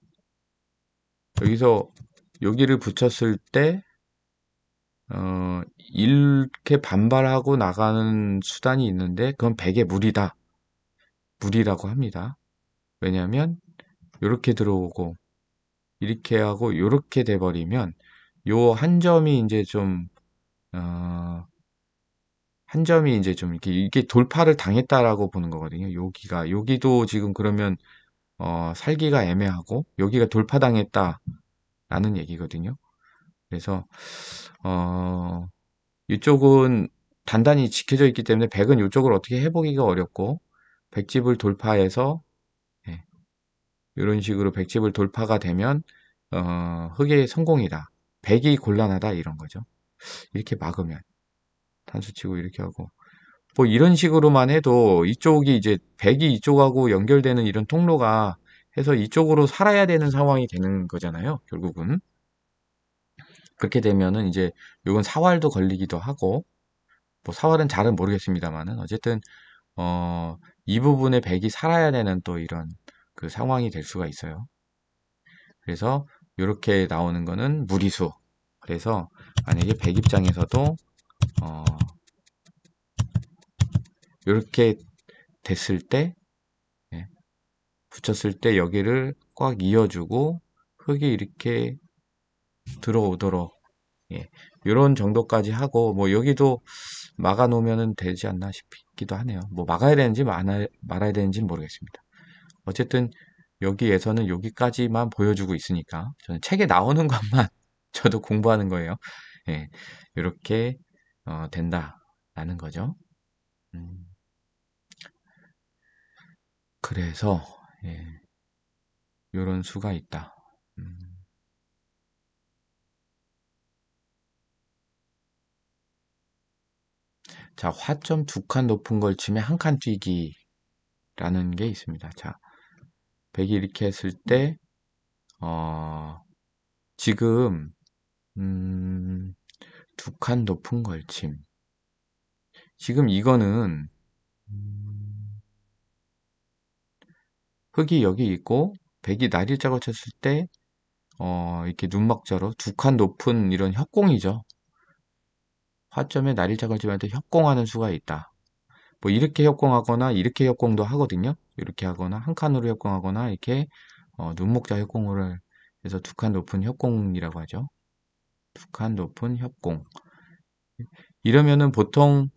여기서 여기를 붙였을 때 이렇게 반발하고 나가는 수단이 있는데 그건 100의 무리다. 무리라고 합니다. 왜냐하면 이렇게 들어오고 이렇게 하고 이렇게 돼버리면 요 한 점이 이제 좀 한 점이 이제 좀 이게 돌파를 당했다라고 보는 거거든요. 여기도 지금 그러면 살기가 애매하고 여기가 돌파당했다라는 얘기거든요. 그래서 이쪽은 단단히 지켜져 있기 때문에 100은 이쪽을 어떻게 해보기가 어렵고 100집을 돌파해서 예, 이런 식으로 100집을 돌파가 되면 흑의 성공이다. 100이 곤란하다 이런 거죠. 이렇게 막으면 단수 치고 이렇게 하고 뭐 이런 식으로만 해도 이쪽이 이제 100이 이쪽하고 연결되는 이런 통로가 해서 이쪽으로 살아야 되는 상황이 되는 거잖아요. 결국은 그렇게 되면은 이제 이건 사활도 걸리기도 하고 뭐 사활은 잘은 모르겠습니다만은 어쨌든 이 부분에 100이 살아야 되는 또 이런 그 상황이 될 수가 있어요. 그래서 이렇게 나오는 거는 무리수. 그래서 만약에 100 입장에서도 이렇게 됐을 때 예, 붙였을 때 여기를 꽉 이어주고 흙이 이렇게 들어오도록 예, 이런 정도까지 하고 뭐 여기도 막아 놓으면 되지 않나 싶기도 하네요. 뭐 막아야 되는지 말아야 되는지 모르겠습니다. 어쨌든 여기에서는 여기까지만 보여주고 있으니까 저는 책에 나오는 것만 저도 공부하는 거예요. 예, 이렇게 된다라는 거죠. 음. 그래서 예, 요런 수가 있다. 음. 자, 화점 두 칸 높은 걸 치면 한 칸 뛰기라는 게 있습니다. 자, 100이 이렇게 했을 때, 지금, 음, 두 칸 높은 걸침. 지금 이거는, 흙이 여기 있고, 100이 날일자고 쳤을 때, 이렇게 눈막자로 두 칸 높은 이런 협공이죠. 화점에 날일자고 치면 협공하는 수가 있다. 뭐 이렇게 협공하거나 이렇게 협공도 하거든요. 이렇게 하거나 한 칸으로 협공하거나 이렇게 눈목자 협공을 해서 두 칸 높은 협공이라고 하죠. 두 칸 높은 협공. 이러면은 보통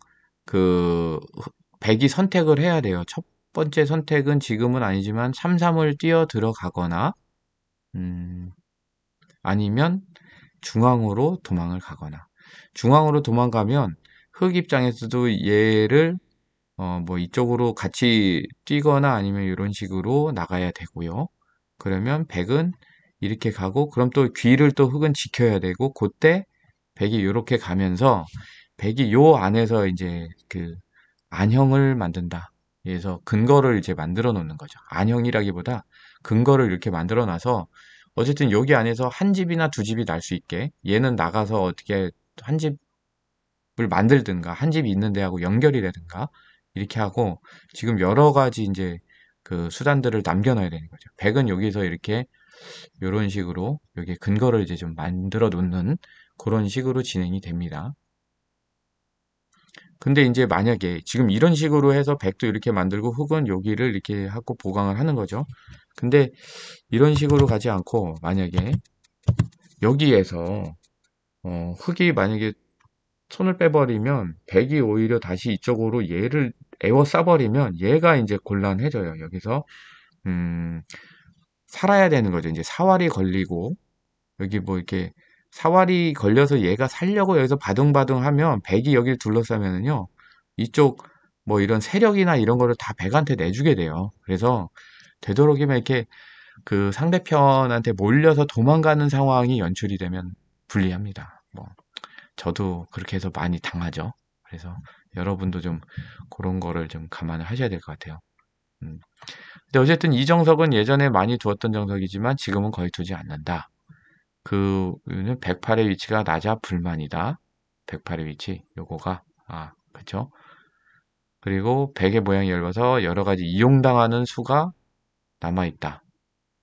그 100이 선택을 해야 돼요. 첫 번째 선택은 지금은 아니지만 3, 3을 뛰어 들어가거나 아니면 중앙으로 도망을 가거나 중앙으로 도망가면 흑 입장에서도 얘를 뭐 이쪽으로 같이 뛰거나 아니면 이런 식으로 나가야 되고요. 그러면 100은 이렇게 가고 그럼 또 귀를 또 흑은 지켜야 되고 그때 100이 이렇게 가면서 100이 요 안에서 이제 그 안형을 만든다. 그래서 근거를 이제 만들어 놓는 거죠. 안형이라기보다 근거를 이렇게 만들어 놔서 어쨌든 여기 안에서 한 집이나 두 집이 날 수 있게 얘는 나가서 어떻게 한 집을 만들든가 한 집이 있는 데하고 연결이 되든가 이렇게 하고 지금 여러 가지 이제 그 수단들을 남겨놔야 되는 거죠. 100은 여기서 이렇게 이런 식으로 여기 근거를 이제 좀 만들어 놓는 그런 식으로 진행이 됩니다. 근데 이제 만약에 지금 이런 식으로 해서 100도 이렇게 만들고 흙은 여기를 이렇게 하고 보강을 하는 거죠. 근데 이런 식으로 가지 않고 만약에 여기에서 흙이 만약에 손을 빼버리면 100이 오히려 다시 이쪽으로 얘를 에워싸버리면 얘가 이제 곤란해져요. 여기서 음, 살아야 되는 거죠. 이제 사활이 걸리고 여기 뭐 이렇게 사활이 걸려서 얘가 살려고 여기서 바둥바둥 하면 백이 여기를 둘러싸면은요 이쪽 뭐 이런 세력이나 이런 거를 다 백한테 내주게 돼요. 그래서 되도록이면 이렇게 그 상대편한테 몰려서 도망가는 상황이 연출이 되면 불리합니다. 뭐 저도 그렇게 해서 많이 당하죠. 그래서 여러분도 좀 그런 거를 좀 감안을 하셔야 될 것 같아요. 음. 근데 어쨌든 이 정석은 예전에 많이 두었던 정석이지만 지금은 거의 두지 않는다. 그 이유는 108의 위치가 낮아 불만이다. 108의 위치 요거가 그쵸? 그리고 100의 모양이 얇아서 여러 가지 이용당하는 수가 남아있다.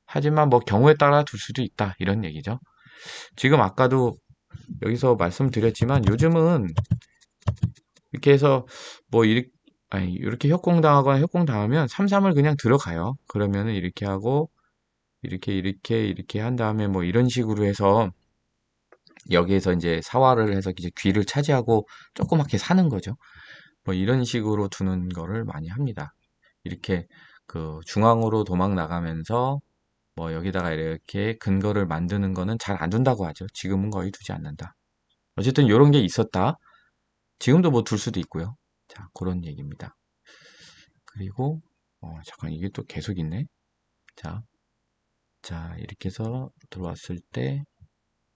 하지만 뭐 경우에 따라 둘 수도 있다. 이런 얘기죠. 지금 아까도 여기서 말씀드렸지만 요즘은 이렇게 해서 뭐 이렇게 아니 이렇게 협공당하거나 협공당하면 3-3을 그냥 들어가요. 그러면은 이렇게 하고 이렇게 한 다음에 뭐 이런 식으로 해서 여기에서 이제 사활을 해서 이제 귀를 차지하고 조그맣게 사는 거죠. 뭐 이런 식으로 두는 거를 많이 합니다. 이렇게 그 중앙으로 도망 나가면서 뭐 여기다가 이렇게 근거를 만드는 거는 잘 안 둔다고 하죠. 지금은 거의 두지 않는다. 어쨌든 이런 게 있었다. 지금도 뭐 둘 수도 있고요. 자, 그런 얘기입니다. 그리고 잠깐 이게 또 계속 있네. 자, 자 이렇게 해서 들어왔을 때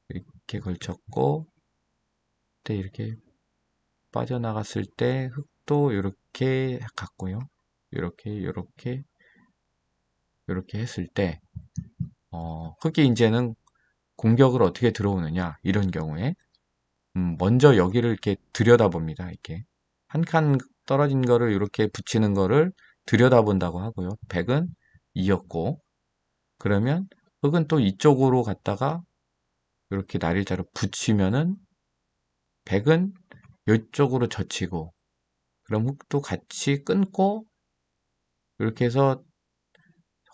이렇게 걸쳤고 때 이렇게 빠져나갔을 때 흙도 이렇게 갔고요. 이렇게 했을 때 흙이 이제는 공격을 어떻게 들어오느냐 이런 경우에 먼저 여기를 이렇게 들여다봅니다. 이렇게 한 칸 떨어진 거를 이렇게 붙이는 거를 들여다본다고 하고요. 100은 이었고 그러면 흙은 또 이쪽으로 갔다가 이렇게 날일자로 붙이면은 100은 이쪽으로 젖히고 그럼 흙도 같이 끊고 이렇게 해서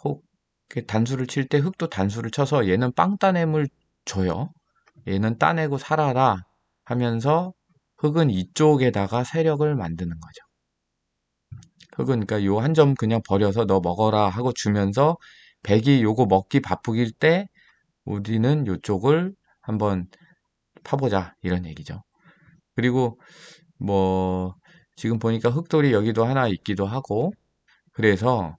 혹 단수를 칠 때 흙도 단수를 쳐서 얘는 빵 따냄을 줘요. 얘는 따내고 살아라 하면서 흙은 이쪽에다가 세력을 만드는 거죠. 흙은 그러니까 요 한 점 그냥 버려서 너 먹어라 하고 주면서 백이 요거 먹기 바쁘길 때 우리는 요쪽을 한번 파보자 이런 얘기죠. 그리고 뭐 지금 보니까 흙돌이 여기도 하나 있기도 하고 그래서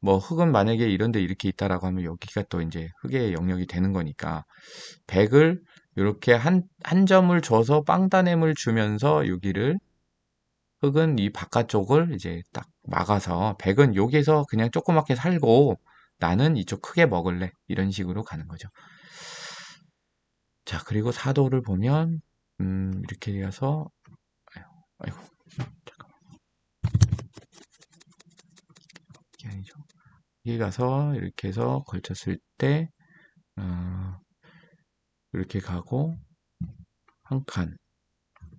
뭐 흙은 만약에 이런데 이렇게 있다라고 하면 여기가 또 이제 흙의 영역이 되는 거니까 100을 이렇게 한 점을 줘서 빵따냄을 주면서 여기를 흙은 이 바깥쪽을 이제 딱 막아서 100은 여기서 그냥 조그맣게 살고 나는 이쪽 크게 먹을래. 이런 식으로 가는 거죠. 자, 그리고 사도를 보면 이렇게 해서 아이고, 잠깐만. 이게 아니죠. 여기 가서 이렇게 해서 걸쳤을 때 어, 이렇게 가고 한 칸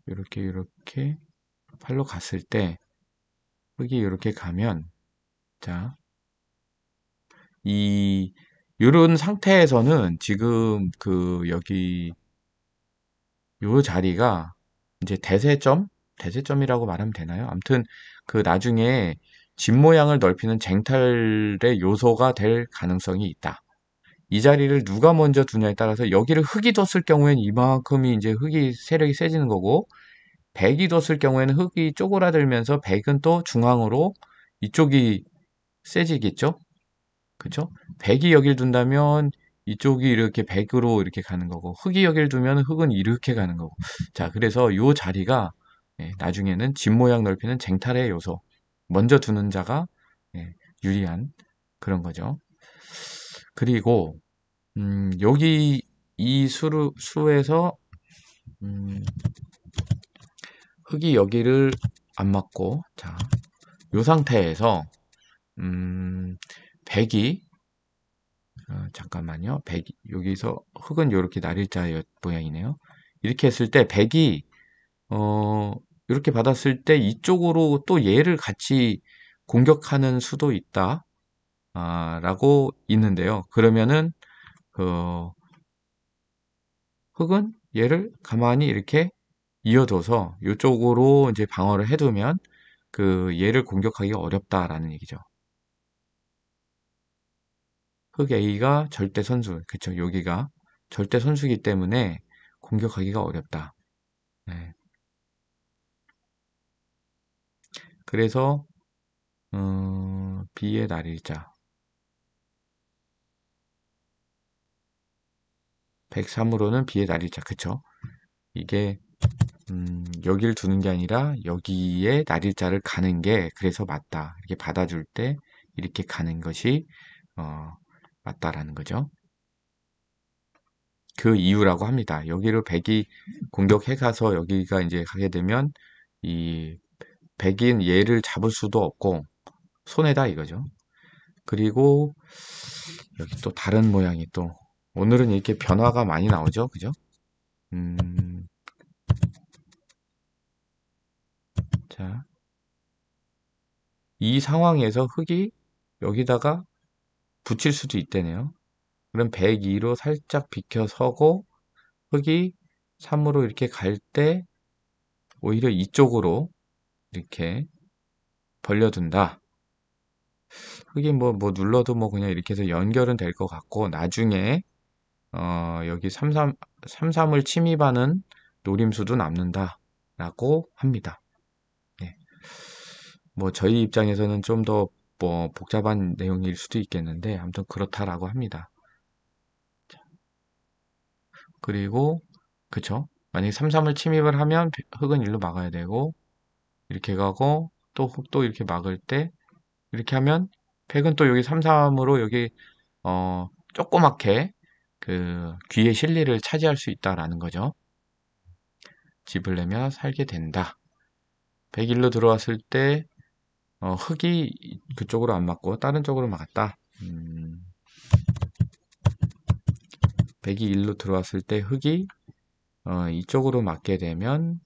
이렇게 팔로 갔을 때 흙이 이렇게 가면 자, 이 요런 상태에서는 지금 그 여기 요 자리가 이제 대세점이라고 말하면 되나요? 아무튼 그 나중에 집 모양을 넓히는 쟁탈의 요소가 될 가능성이 있다. 이 자리를 누가 먼저 두냐에 따라서 여기를 흙이 뒀을 경우에는 이만큼이 이제 흙이 세력이 세지는 거고 백이 뒀을 경우에는 흙이 쪼그라들면서 백은 또 중앙으로 이쪽이 세지겠죠? 그쵸? 백이 여길 둔다면 이쪽이 이렇게 백으로 이렇게 가는 거고 흙이 여길 두면 흙은 이렇게 가는 거고 자 그래서 요 자리가 나중에는 집 모양 넓히는 쟁탈의 요소 먼저 두는 자가 유리한 그런 거죠. 그리고 여기 이 수에서 흙이 여기를 안 맞고 자 요 상태에서 백이 잠깐만요. 100, 여기서 흙은 이렇게 날일자 모양이네요. 이렇게 했을 때 100이 이렇게 받았을 때 이쪽으로 또 얘를 같이 공격하는 수도 있다. 라고 있는데요. 그러면은 그 흙은 얘를 가만히 이렇게 이어둬서 이쪽으로 이제 방어를 해두면 그 얘를 공격하기가 어렵다라는 얘기죠. 흑 A가 절대 선수, 그쵸? 여기가 절대 선수이기 때문에 공격하기가 어렵다. 네. 그래서 B의 날일자 103으로는 B의 날일자, 그쵸? 이게 여기를 두는 게 아니라 여기에 날일자를 가는 게 그래서 맞다. 이렇게 받아줄 때 이렇게 가는 것이 어, 맞다라는 거죠. 그 이유라고 합니다. 여기를 백이 공격해 가서 여기가 이제 가게 되면 이 백인 얘를 잡을 수도 없고 손해다 이거죠. 그리고 여기 또 다른 모양이 또 오늘은 이렇게 변화가 많이 나오죠. 그죠? 음, 자, 이 상황에서 흙이 여기다가 붙일 수도 있다네요. 그럼 102로 살짝 비켜 서고 흙이 3으로 이렇게 갈 때 오히려 이쪽으로 이렇게 벌려둔다. 흙이 뭐 눌러도 뭐 그냥 이렇게 해서 연결은 될 것 같고 나중에 여기 33을 침입하는 노림수도 남는다라고 합니다. 네. 뭐 저희 입장에서는 좀 더 뭐 복잡한 내용일 수도 있겠는데 아무튼 그렇다라고 합니다. 그리고 그쵸? 만약에 33을 침입을 하면 흙은 일로 막아야 되고 이렇게 가고 또 흙도 이렇게 막을 때 이렇게 하면 백은 또 여기 33으로 여기 조그맣게 그 귀의 실리를 차지할 수 있다라는 거죠. 집을 내며 살게 된다. 101로 들어왔을 때 흙이 그쪽으로 안 맞고 다른 쪽으로 막았다. 102 1로 들어왔을 때 흙이 이쪽으로 맞게 되면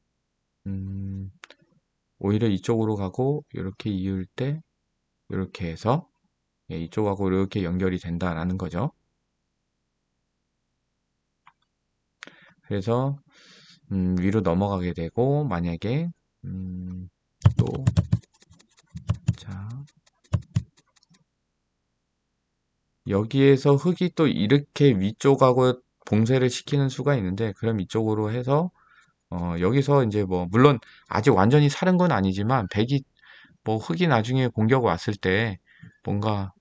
오히려 이쪽으로 가고 이렇게 이을 때 이렇게 해서 이쪽하고 이렇게 연결이 된다라는 거죠. 그래서 위로 넘어가게 되고 만약에 또 자, 여기에서 흙이 또 이렇게 위쪽하고 봉쇄를 시키는 수가 있는데 그럼 이쪽으로 해서 여기서 이제 뭐 물론 아직 완전히 사는 건 아니지만 백이 뭐 흙이 나중에 공격 왔을 때 뭔가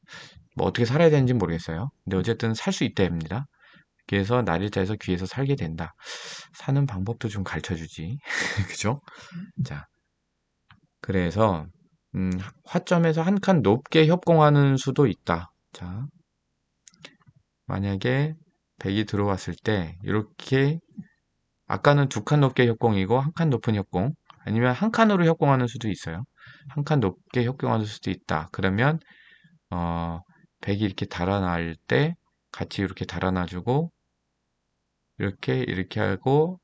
뭐 어떻게 살아야 되는지 모르겠어요. 근데 어쨌든 살 수 있답니다. 그래서 날일자에서 귀에서 살게 된다. 사는 방법도 좀 가르쳐 주지. 그죠? 자, 그래서 화점에서 한 칸 높게 협공하는 수도 있다. 자, 만약에 100이 들어왔을 때 이렇게 아까는 두 칸 높게 협공이고 한 칸 높은 협공 아니면 한 칸으로 협공하는 수도 있어요. 한 칸 높게 협공하는 수도 있다. 그러면 100이 이렇게 달아날 때 같이 이렇게 달아놔주고 이렇게 하고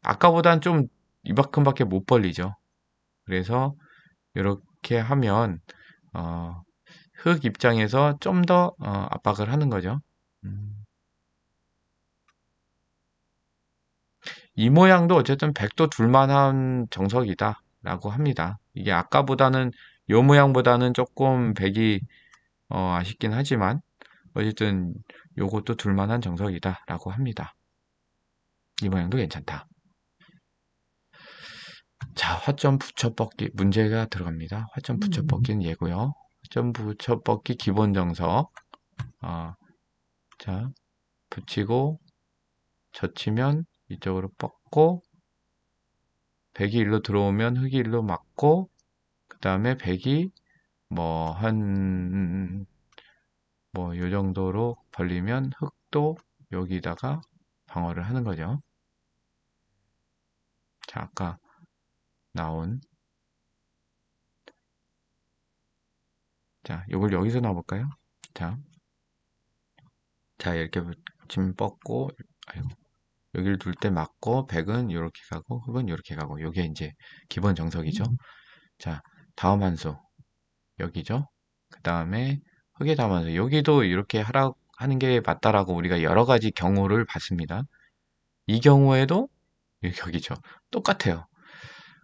아까보단 좀 이만큼밖에 못 벌리죠. 그래서 이렇게 하면 어, 흙 입장에서 좀 더 압박을 하는 거죠. 음. 이 모양도 어쨌든 100도 둘만한 정석이다 라고 합니다. 이게 아까보다는 요 모양보다는 조금 100이 아쉽긴 하지만 어쨌든 요것도 둘만한 정석이다 라고 합니다. 이 모양도 괜찮다. 자, 화점 붙여뻗기 문제가 들어갑니다. 화점 붙여뻗기는 얘고요. 화점 붙여뻗기 기본 정석. 자, 붙이고 젖히면 이쪽으로 뻗고 100이 일로 들어오면 흙이 일로 맞고 그 다음에 100이 뭐 요 정도로 벌리면 흙도 여기다가 방어를 하는 거죠. 자, 아까 나온 자, 이걸 여기서 놔볼까요? 자, 이렇게 붙임 뻗고 아이고, 여기를 둘 때 맞고 100은 이렇게 가고 흙은 이렇게 가고 요게 이제 기본 정석이죠. 자, 다음 함수 여기죠. 그 다음에 흙의 다음 함수 여기도 이렇게 하는 게 맞다라고 우리가 여러 가지 경우를 봤습니다. 이 경우에도 여기죠. 똑같아요.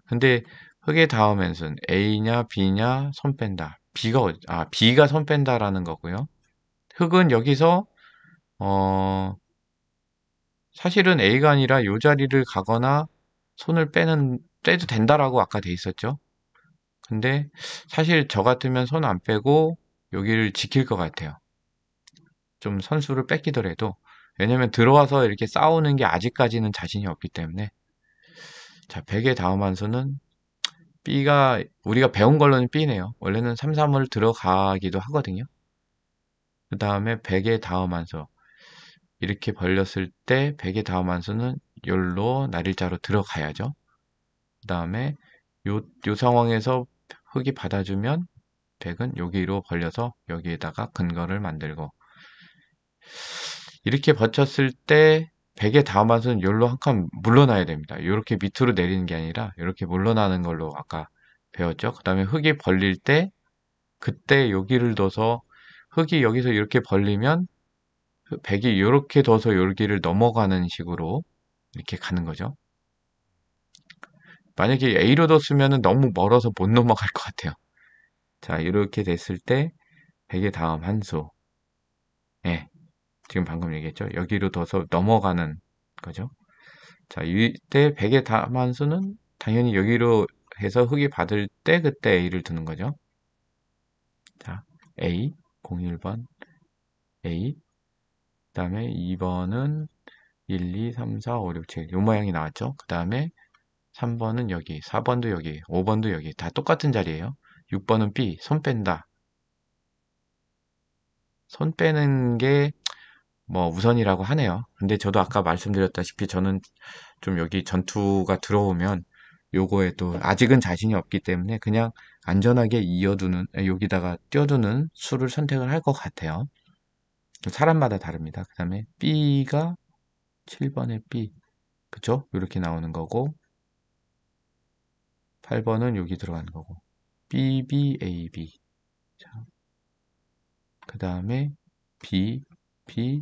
근데 흙의 다음 함수는 A냐 B냐 손 뺀다. B가 손 뺀다라는 거고요. 흙은 여기서 사실은 A가 아니라 요 자리를 가거나 손을 빼도 된다라고 아까 돼 있었죠. 근데 사실 저 같으면 손 안 빼고 여기를 지킬 것 같아요. 좀 선수를 뺏기더라도. 왜냐면 들어와서 이렇게 싸우는 게 아직까지는 자신이 없기 때문에. 자, 100의 다음 함수는 B가 우리가 배운 걸로는 B네요. 원래는 3, 3을 들어가기도 하거든요. 그 다음에 100의 다음 함수. 이렇게 벌렸을 때 100의 다음 함수는 열로 날일자로 들어가야죠. 그 다음에 요 상황에서 흙이 받아주면 100은 여기로 벌려서 여기에다가 근거를 만들고 이렇게 버텼을 때 100의 다음 함수는 열로 한 칸 물러나야 됩니다. 이렇게 밑으로 내리는 게 아니라 이렇게 물러나는 걸로 아까 배웠죠. 그 다음에 흙이 벌릴 때 그때 여기를 둬서 흙이 여기서 이렇게 벌리면 100이 이렇게 둬서 여기를 넘어가는 식으로 이렇게 가는 거죠. 만약에 A로 뒀으면 너무 멀어서 못 넘어갈 것 같아요. 자, 이렇게 됐을 때 100의 다음 함수. 예, 지금 방금 얘기했죠. 여기로 둬서 넘어가는 거죠. 자, 이때 100의 다음 함수는 당연히 여기로 해서 흙이 받을 때 그때 A를 두는 거죠. 자, A, 01번 A, 그 다음에 2번은 1, 2, 3, 4, 5, 6, 7. 요 모양이 나왔죠. 그 다음에 3번은 여기, 4번도 여기, 5번도 여기. 다 똑같은 자리예요. 6번은 B, 손 뺀다. 손 빼는 게 뭐 우선이라고 하네요. 근데 저도 아까 말씀드렸다시피 저는 좀 여기 전투가 들어오면 요거에 또 아직은 자신이 없기 때문에 그냥 안전하게 여기다가 띄워두는 수를 선택을 할 것 같아요. 사람마다 다릅니다. 그 다음에 B가 7번에 B. 그쵸? 이렇게 나오는 거고 8번은 여기 들어가는 거고 BBAB. 그 다음에 B, B,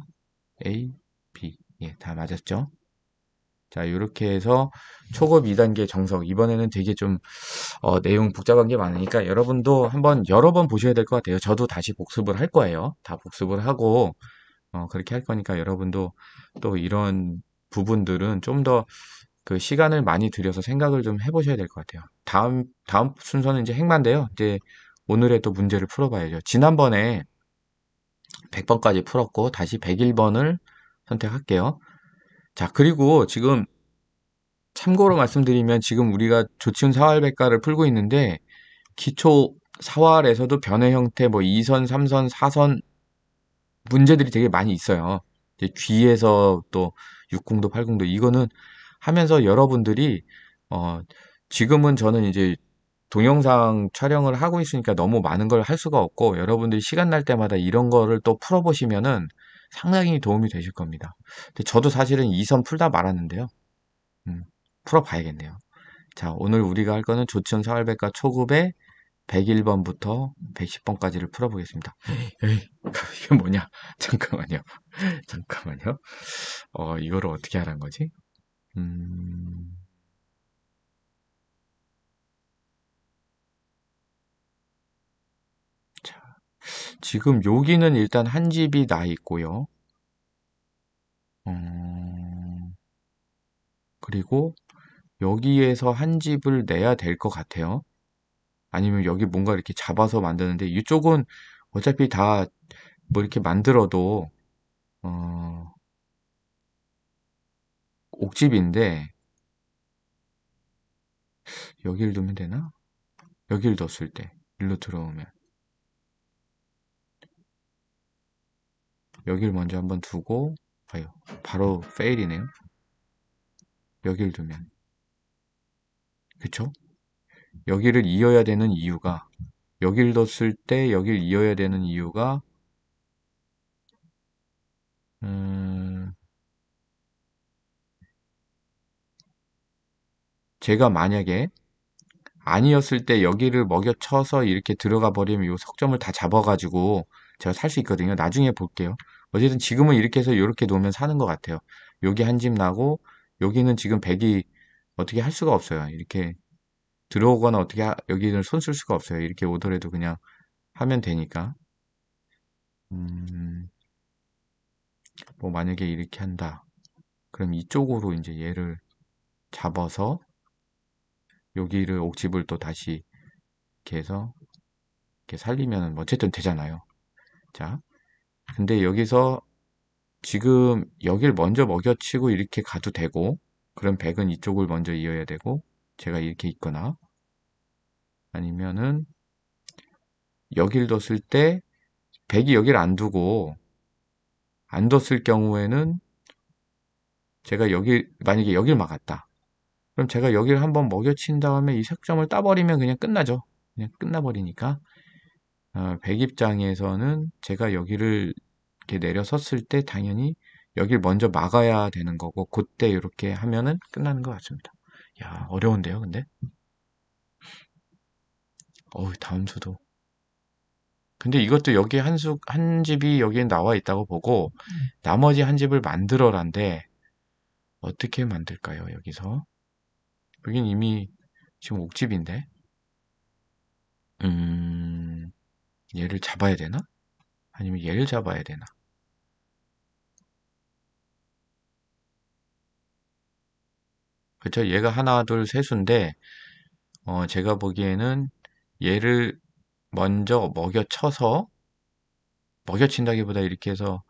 A, B. 예, 다 맞았죠? 자, 이렇게 해서 초급 2단계 정석. 이번에는 되게 좀 내용 복잡한 게 많으니까 여러분도 한번 여러 번 보셔야 될 것 같아요. 저도 다시 복습을 할 거예요. 다 복습을 하고 그렇게 할 거니까 여러분도 또 이런 부분들은 좀 더 그 시간을 많이 들여서 생각을 좀 해보셔야 될 것 같아요. 다음 순서는 이제 행마인데요. 이제 오늘의 또 문제를 풀어봐야죠. 지난번에 100번까지 풀었고 다시 101번을 선택할게요. 자, 그리고 지금 참고로 말씀드리면 지금 우리가 조치훈 사활백과를 풀고 있는데 기초 사활에서도 변의 형태 뭐 2선, 3선, 4선 문제들이 되게 많이 있어요. 이제 귀에서 또 6궁도, 8궁도 이거는 하면서 여러분들이 어 지금은 저는 이제 동영상 촬영을 하고 있으니까 너무 많은 걸 할 수가 없고 여러분들이 시간 날 때마다 이런 거를 또 풀어보시면은 상당히 도움이 되실 겁니다. 근데 저도 사실은 2선 풀다 말았는데요. 음, 풀어봐야겠네요. 자, 오늘 우리가 할 거는 조치원 사활백과 초급의 101번부터 110번까지를 풀어보겠습니다. 에이, 이게 뭐냐? 잠깐만요. 잠깐만요. 이거를 어떻게 하라는 거지? 음, 자, 지금 여기는 일단 한 집이 나 있고요. 그리고 여기에서 한 집을 내야 될 것 같아요. 아니면 여기 뭔가 이렇게 잡아서 만드는데 이쪽은 어차피 다 뭐 이렇게 만들어도 어, 옥집인데 여기를 두면 되나? 여기를 뒀을 때 일로 들어오면 여기를 먼저 한번 두고 아유 바로 페일이네요. 여기를 두면 그쵸? 여기를 이어야 되는 이유가 여기를 뒀을 때 여기를 이어야 되는 이유가 음, 제가 만약에 아니었을 때 여기를 먹여쳐서 이렇게 들어가 버리면 요 석점을 다 잡아가지고 제가 살 수 있거든요. 나중에 볼게요. 어쨌든 지금은 이렇게 해서 이렇게 놓으면 사는 것 같아요. 여기 한 집 나고 여기는 지금 백이 어떻게 할 수가 없어요. 이렇게 들어오거나 어떻게 여기는 손 쓸 수가 없어요. 이렇게 오더라도 그냥 하면 되니까. 음, 뭐 만약에 이렇게 한다. 그럼 이쪽으로 이제 얘를 잡아서 여기를 옥집을 또 다시 이렇게 해서 이렇게 살리면 어쨌든 되잖아요. 자, 근데 여기서 지금 여길 먼저 먹여치고 이렇게 가도 되고 그럼 백은 이쪽을 먼저 이어야 되고 제가 이렇게 있거나 아니면은 여길 뒀을 때 백이 여길 안 두고 안 뒀을 경우에는 제가 여기 만약에 여길 막았다. 그럼 제가 여기를 한번 먹여친 다음에 이 색점을 따버리면 그냥 끝나죠. 그냥 끝나버리니까 백 입장에서는 제가 여기를 이렇게 내려섰을 때 당연히 여길 먼저 막아야 되는 거고 그때 이렇게 하면은 끝나는 것 같습니다. 야, 어려운데요, 근데? 다음 수도. 근데 이것도 여기 한 집이 여기에 나와 있다고 보고 나머지 한 집을 만들어란데 어떻게 만들까요, 여기서? 여긴 이미 지금 옥집인데. 음, 얘를 잡아야 되나? 아니면 얘를 잡아야 되나? 그렇죠? 얘가 하나, 둘, 셋인데 제가 보기에는 얘를 먼저 먹여쳐서 먹여친다기보다 이렇게 해서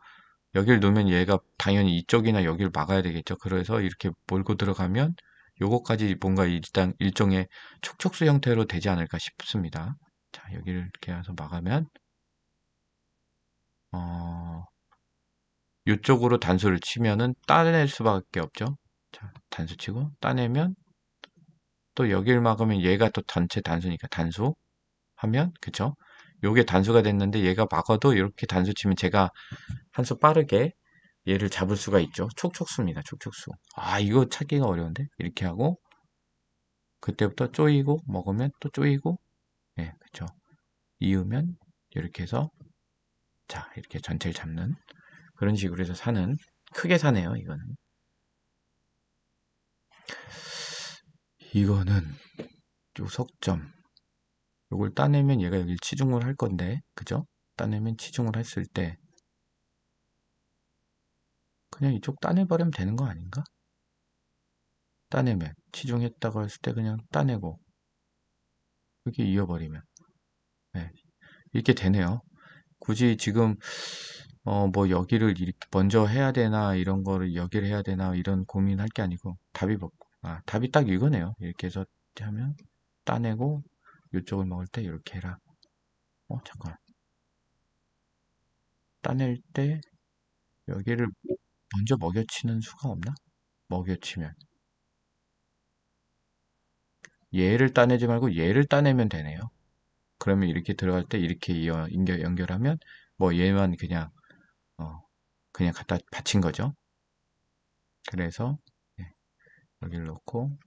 여길 놓으면 얘가 당연히 이쪽이나 여기를 막아야 되겠죠. 그래서 이렇게 몰고 들어가면 요거까지 뭔가 일단 일종의 촉촉수 형태로 되지 않을까 싶습니다. 자, 여기를 이렇게 해서 막으면 어, 이쪽으로 단수를 치면은 따낼 수밖에 없죠. 자, 단수 치고 따내면 또 여기를 막으면 얘가 또 전체 단수니까 단수 하면 그쵸? 요게 단수가 됐는데 얘가 막아도 이렇게 단수 치면 제가 한 수 빠르게 얘를 잡을 수가 있죠. 촉촉수입니다. 촉촉수. 아, 이거 찾기가 어려운데? 이렇게 하고 그때부터 쪼이고 먹으면 또 쪼이고 예, 그쵸. 이으면 이렇게 해서 자, 이렇게 전체를 잡는 그런 식으로 해서 사는 크게 사네요, 이거는. 이거는 요 석점 요걸 따내면 얘가 여기 치중을 할 건데 그죠? 따내면 치중을 했을 때 그냥 이쪽 따내버리면 되는 거 아닌가? 따내면 치중했다고 했을 때 그냥 따내고 이렇게 이어버리면 네, 이렇게 되네요. 굳이 지금 뭐 여기를 이렇게 먼저 해야 되나 이런 거를 여기를 해야 되나 이런 고민할 게 아니고 답이 딱 이거네요. 이렇게 해서 하면 따내고 이쪽을 먹을 때 이렇게 해라. 잠깐. 따낼 때 여기를 먼저 먹여치는 수가 없나? 먹여치면 얘를 따내지 말고 얘를 따내면 되네요. 그러면 이렇게 들어갈 때 이렇게 연결하면 뭐 얘만 어, 그냥 갖다 받친 거죠. 그래서 네, 여기를 놓고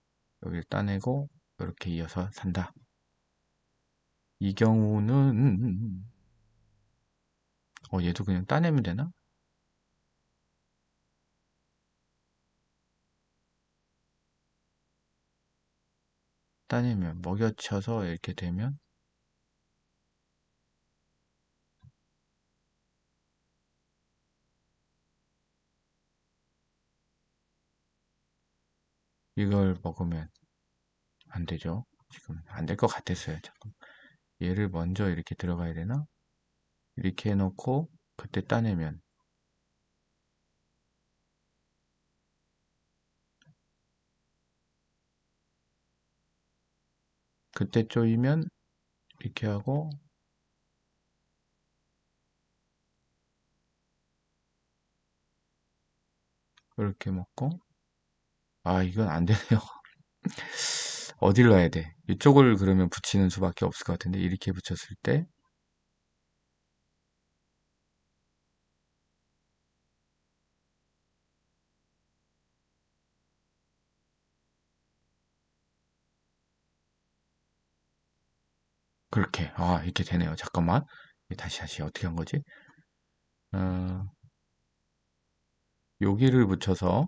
여기를 따내고 이렇게 이어서 산다. 이 경우는 얘도 그냥 따내면 되나? 따내면 먹여쳐서 이렇게 되면 이걸 먹으면 안 되죠. 지금 안 될 것 같았어요. 잠깐. 얘를 먼저 이렇게 들어가야 되나? 이렇게 해놓고 그때 따내면 그때 쪼이면 이렇게 하고 이렇게 먹고 이건 안 되네요. 어딜 놔야 돼? 이쪽을 그러면 붙이는 수밖에 없을 것 같은데 이렇게 붙였을 때 그렇게 이렇게 되네요. 잠깐만 다시 어떻게 한 거지? 어, 여기를 붙여서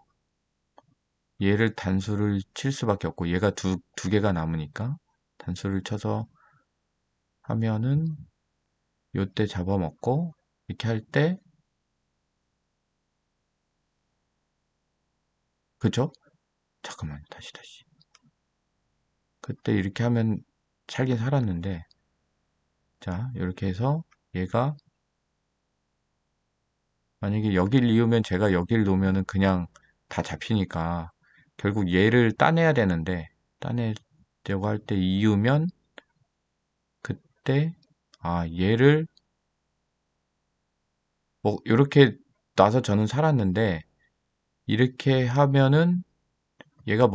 얘를 단수를 칠 수밖에 없고 얘가 두 개가 남으니까 단수를 쳐서 하면은 요때 잡아먹고 이렇게 할 때 그죠? 잠깐만 다시 그때 이렇게 하면 살긴 살았는데 자 이렇게 해서 얘가 만약에 여길 이으면 제가 여길 놓으면은 그냥 다 잡히니까 결국 얘를 따내야 되는데 따내려고 할 때 이으면 그때 얘를 뭐 이렇게 놔서 저는 살았는데 이렇게 하면은 얘가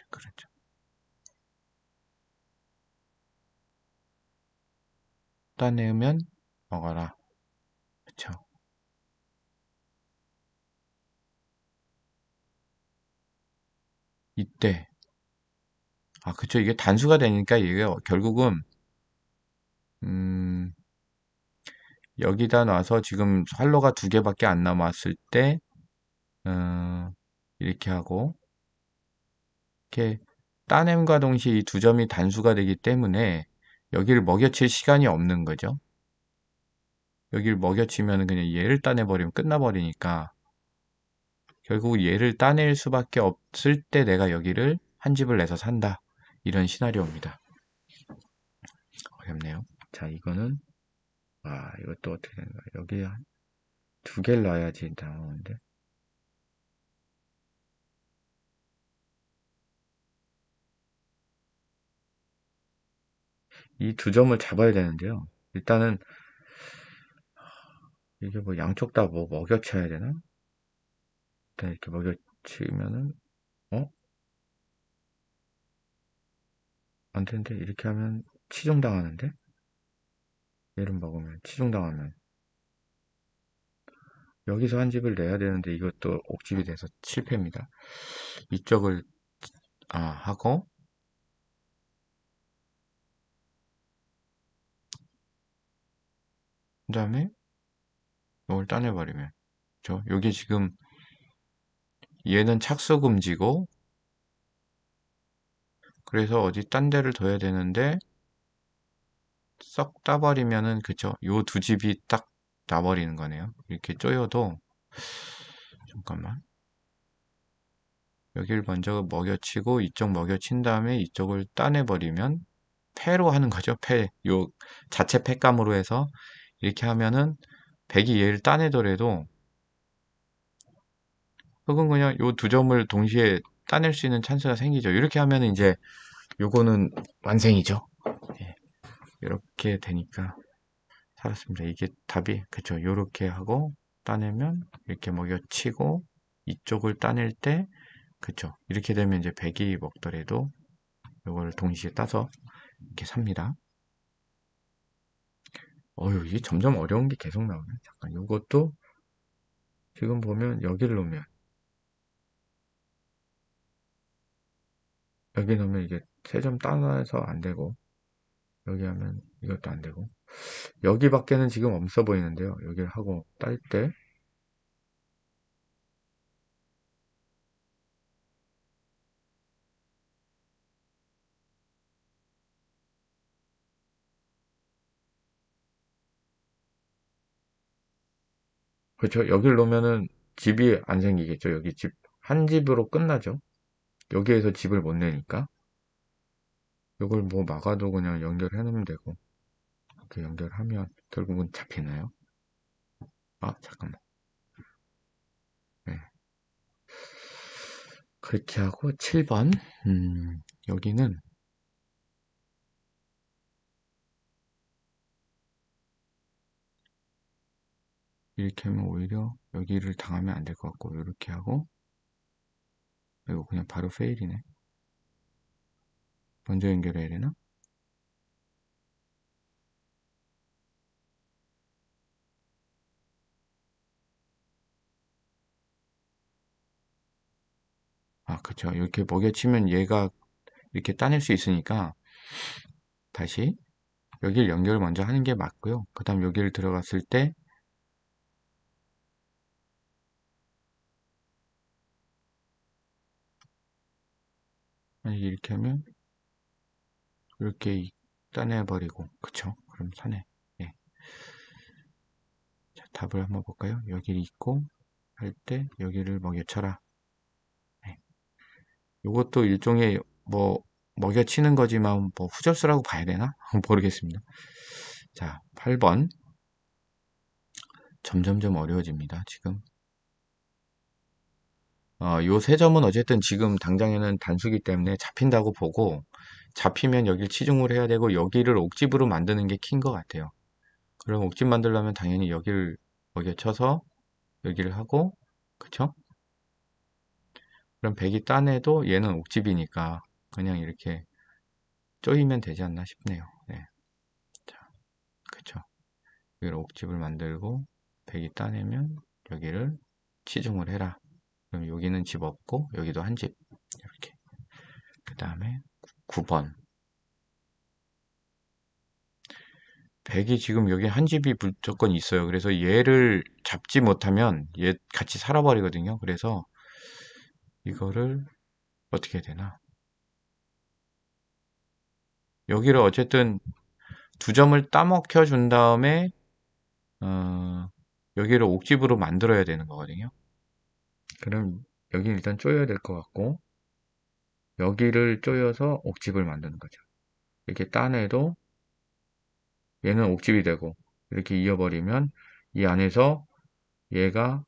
그렇죠. 따내면 먹어라. 그쵸. 이때 그쵸. 이게 단수가 되니까 이게 결국은 음, 여기다 놔서 지금 활로가 두 개밖에 안 남았을 때 어, 이렇게 하고 이렇게 따냄과 동시에 이 두 점이 단수가 되기 때문에 여기를 먹여칠 시간이 없는 거죠. 여기를 먹여치면 그냥 얘를 따내버리면 끝나버리니까 결국 얘를 따낼 수밖에 없을 때 내가 여기를 한 집을 내서 산다. 이런 시나리오입니다. 어렵네요. 자, 이거는 이것도 어떻게 되는 거야? 여기 두 개를 놔야지 나오는데 이 두 점을 잡아야 되는데요. 일단은 이게 뭐 양쪽 다 뭐 먹여쳐야 되나? 일단 이렇게 먹여치면은 어? 안 되는데 이렇게 하면 치중당하는데? 얘를 먹으면 치중당하면 여기서 한 집을 내야 되는데 이것도 옥집이 돼서 실패입니다. 이쪽을 하고 그 다음에 이걸 따내버리면 여기 지금 얘는 착수금지고 그래서 어디 딴 데를 둬야 되는데 썩 따버리면은 그쵸 요 두 집이 딱 나버리는 거네요. 이렇게 쪼여도 잠깐만 여길 먼저 먹여치고 이쪽 먹여친 다음에 이쪽을 따내버리면 패로 하는 거죠. 패. 요 자체 패감으로 해서 이렇게 하면은 백이 얘를 따내더라도 혹은 그냥 요 두 점을 동시에 따낼 수 있는 찬스가 생기죠. 이렇게 하면은 이제 요거는 완성이죠. 예, 이렇게 되니까 살았습니다. 이게 답이 그쵸. 요렇게 하고 따내면 이렇게 먹여치고 이쪽을 따낼 때 그쵸. 이렇게 되면 이제 백이 먹더라도 요거를 동시에 따서 이렇게 삽니다. 어휴, 이게 점점 어려운 게 계속 나오네. 잠깐, 요것도 지금 보면 여기를 놓으면 여기 놓으면 이게 세 점 따라서 안 되고 여기 하면 이것도 안 되고 여기밖에는 지금 없어 보이는데요. 여기를 하고 딸 때 그렇죠. 여기를 놓으면은 집이 안 생기겠죠. 여기 집 한 집으로 끝나죠. 여기에서 집을 못 내니까 이걸 뭐 막아도 그냥 연결해 놓으면 되고 이렇게 연결하면 결국은 잡히나요? 아 잠깐만. 네. 그렇게 하고 7번 여기는 이렇게 하면 오히려 여기를 당하면 안 될 것 같고 이렇게 하고 이거 그냥 바로 페일이네. 먼저 연결해야 되나? 아 그쵸. 이렇게 먹여치면 얘가 이렇게 따낼 수 있으니까 다시 여기를 연결 먼저 하는 게 맞고요. 그 다음 여기를 들어갔을 때 만약에 이렇게 하면 이렇게 따내버리고 그쵸? 그럼 사네. 예. 자, 답을 한번 볼까요? 여기를 있고 할 때 여기를 먹여쳐라. 예. 이것도 일종의 뭐 먹여치는 거지만 뭐 후절수라고 봐야 되나? 모르겠습니다. 자, 8번. 점점점 어려워집니다. 지금. 요 세 점은 어쨌든 지금 당장에는 단수기 때문에 잡힌다고 보고 잡히면 여길 치중을 해야 되고 여기를 옥집으로 만드는 게 킨 것 같아요. 그럼 옥집 만들려면 당연히 여기를 먹여쳐서 여기를 하고 그쵸? 그럼 백이 따내도 얘는 옥집이니까 그냥 이렇게 쪼이면 되지 않나 싶네요. 네. 자, 그쵸? 여기를 옥집을 만들고 백이 따내면 여기를 치중을 해라. 그럼 여기는 집 없고 여기도 한 집. 이렇게. 그 다음에 9번. 백이 지금 여기 한 집이 무조건 있어요. 그래서 얘를 잡지 못하면 얘 같이 살아버리거든요. 그래서 이거를 어떻게 해야 되나? 여기를 어쨌든 두 점을 따먹혀 준 다음에 여기를 옥집으로 만들어야 되는 거거든요. 그럼 여기 일단 쪼여야 될 것 같고 여기를 쪼여서 옥집을 만드는 거죠. 이렇게 따내도 얘는 옥집이 되고 이렇게 이어버리면 이 안에서 얘가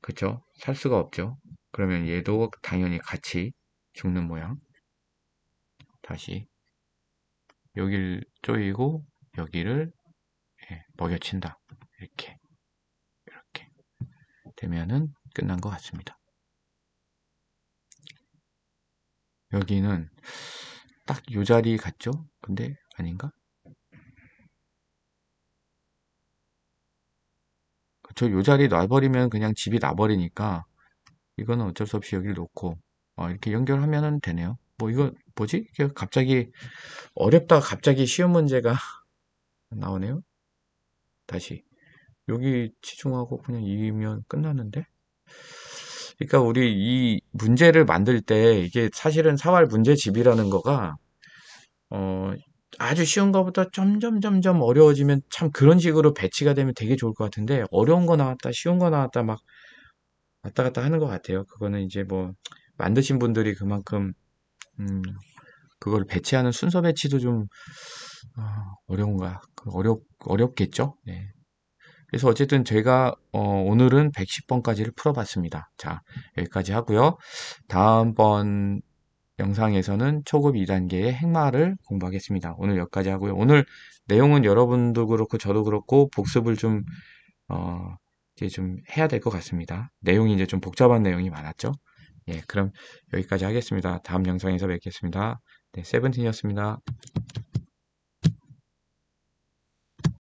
그쵸? 살 수가 없죠. 그러면 얘도 당연히 같이 죽는 모양. 다시 여기를 쪼이고 여기를 먹여친다. 이렇게 이렇게 되면은 끝난 것 같습니다. 여기는 딱 요 자리 같죠? 근데 아닌가? 그쵸? 요 자리 놔버리면 그냥 집이 나버리니까 이거는 어쩔 수 없이 여기를 놓고 이렇게 연결하면 되네요. 뭐 이거 뭐지? 이게 갑자기 어렵다가 갑자기 쉬운 문제가 나오네요. 다시 여기 치중하고 그냥 이기면 끝나는데? 그러니까 우리 이 문제를 만들 때 이게 사실은 사활 문제집이라는 거가 어, 아주 쉬운 거부터 점점 어려워지면 참 그런 식으로 배치가 되면 되게 좋을 것 같은데 어려운 거 나왔다 쉬운 거 나왔다 막 왔다 갔다 하는 것 같아요. 그거는 이제 뭐 만드신 분들이 그만큼 음, 그걸 배치하는 순서 배치도 좀 어려운가? 어렵겠죠? 네. 그래서 어쨌든 제가 오늘은 110번까지를 풀어봤습니다. 자, 여기까지 하고요. 다음번 영상에서는 초급 2단계의 행마를 공부하겠습니다. 오늘 여기까지 하고요. 오늘 내용은 여러분도 그렇고 저도 그렇고 복습을 좀 이제 좀 해야 될 것 같습니다. 내용이 이제 좀 복잡한 내용이 많았죠. 예, 그럼 여기까지 하겠습니다. 다음 영상에서 뵙겠습니다. 네, 세븐틴이었습니다.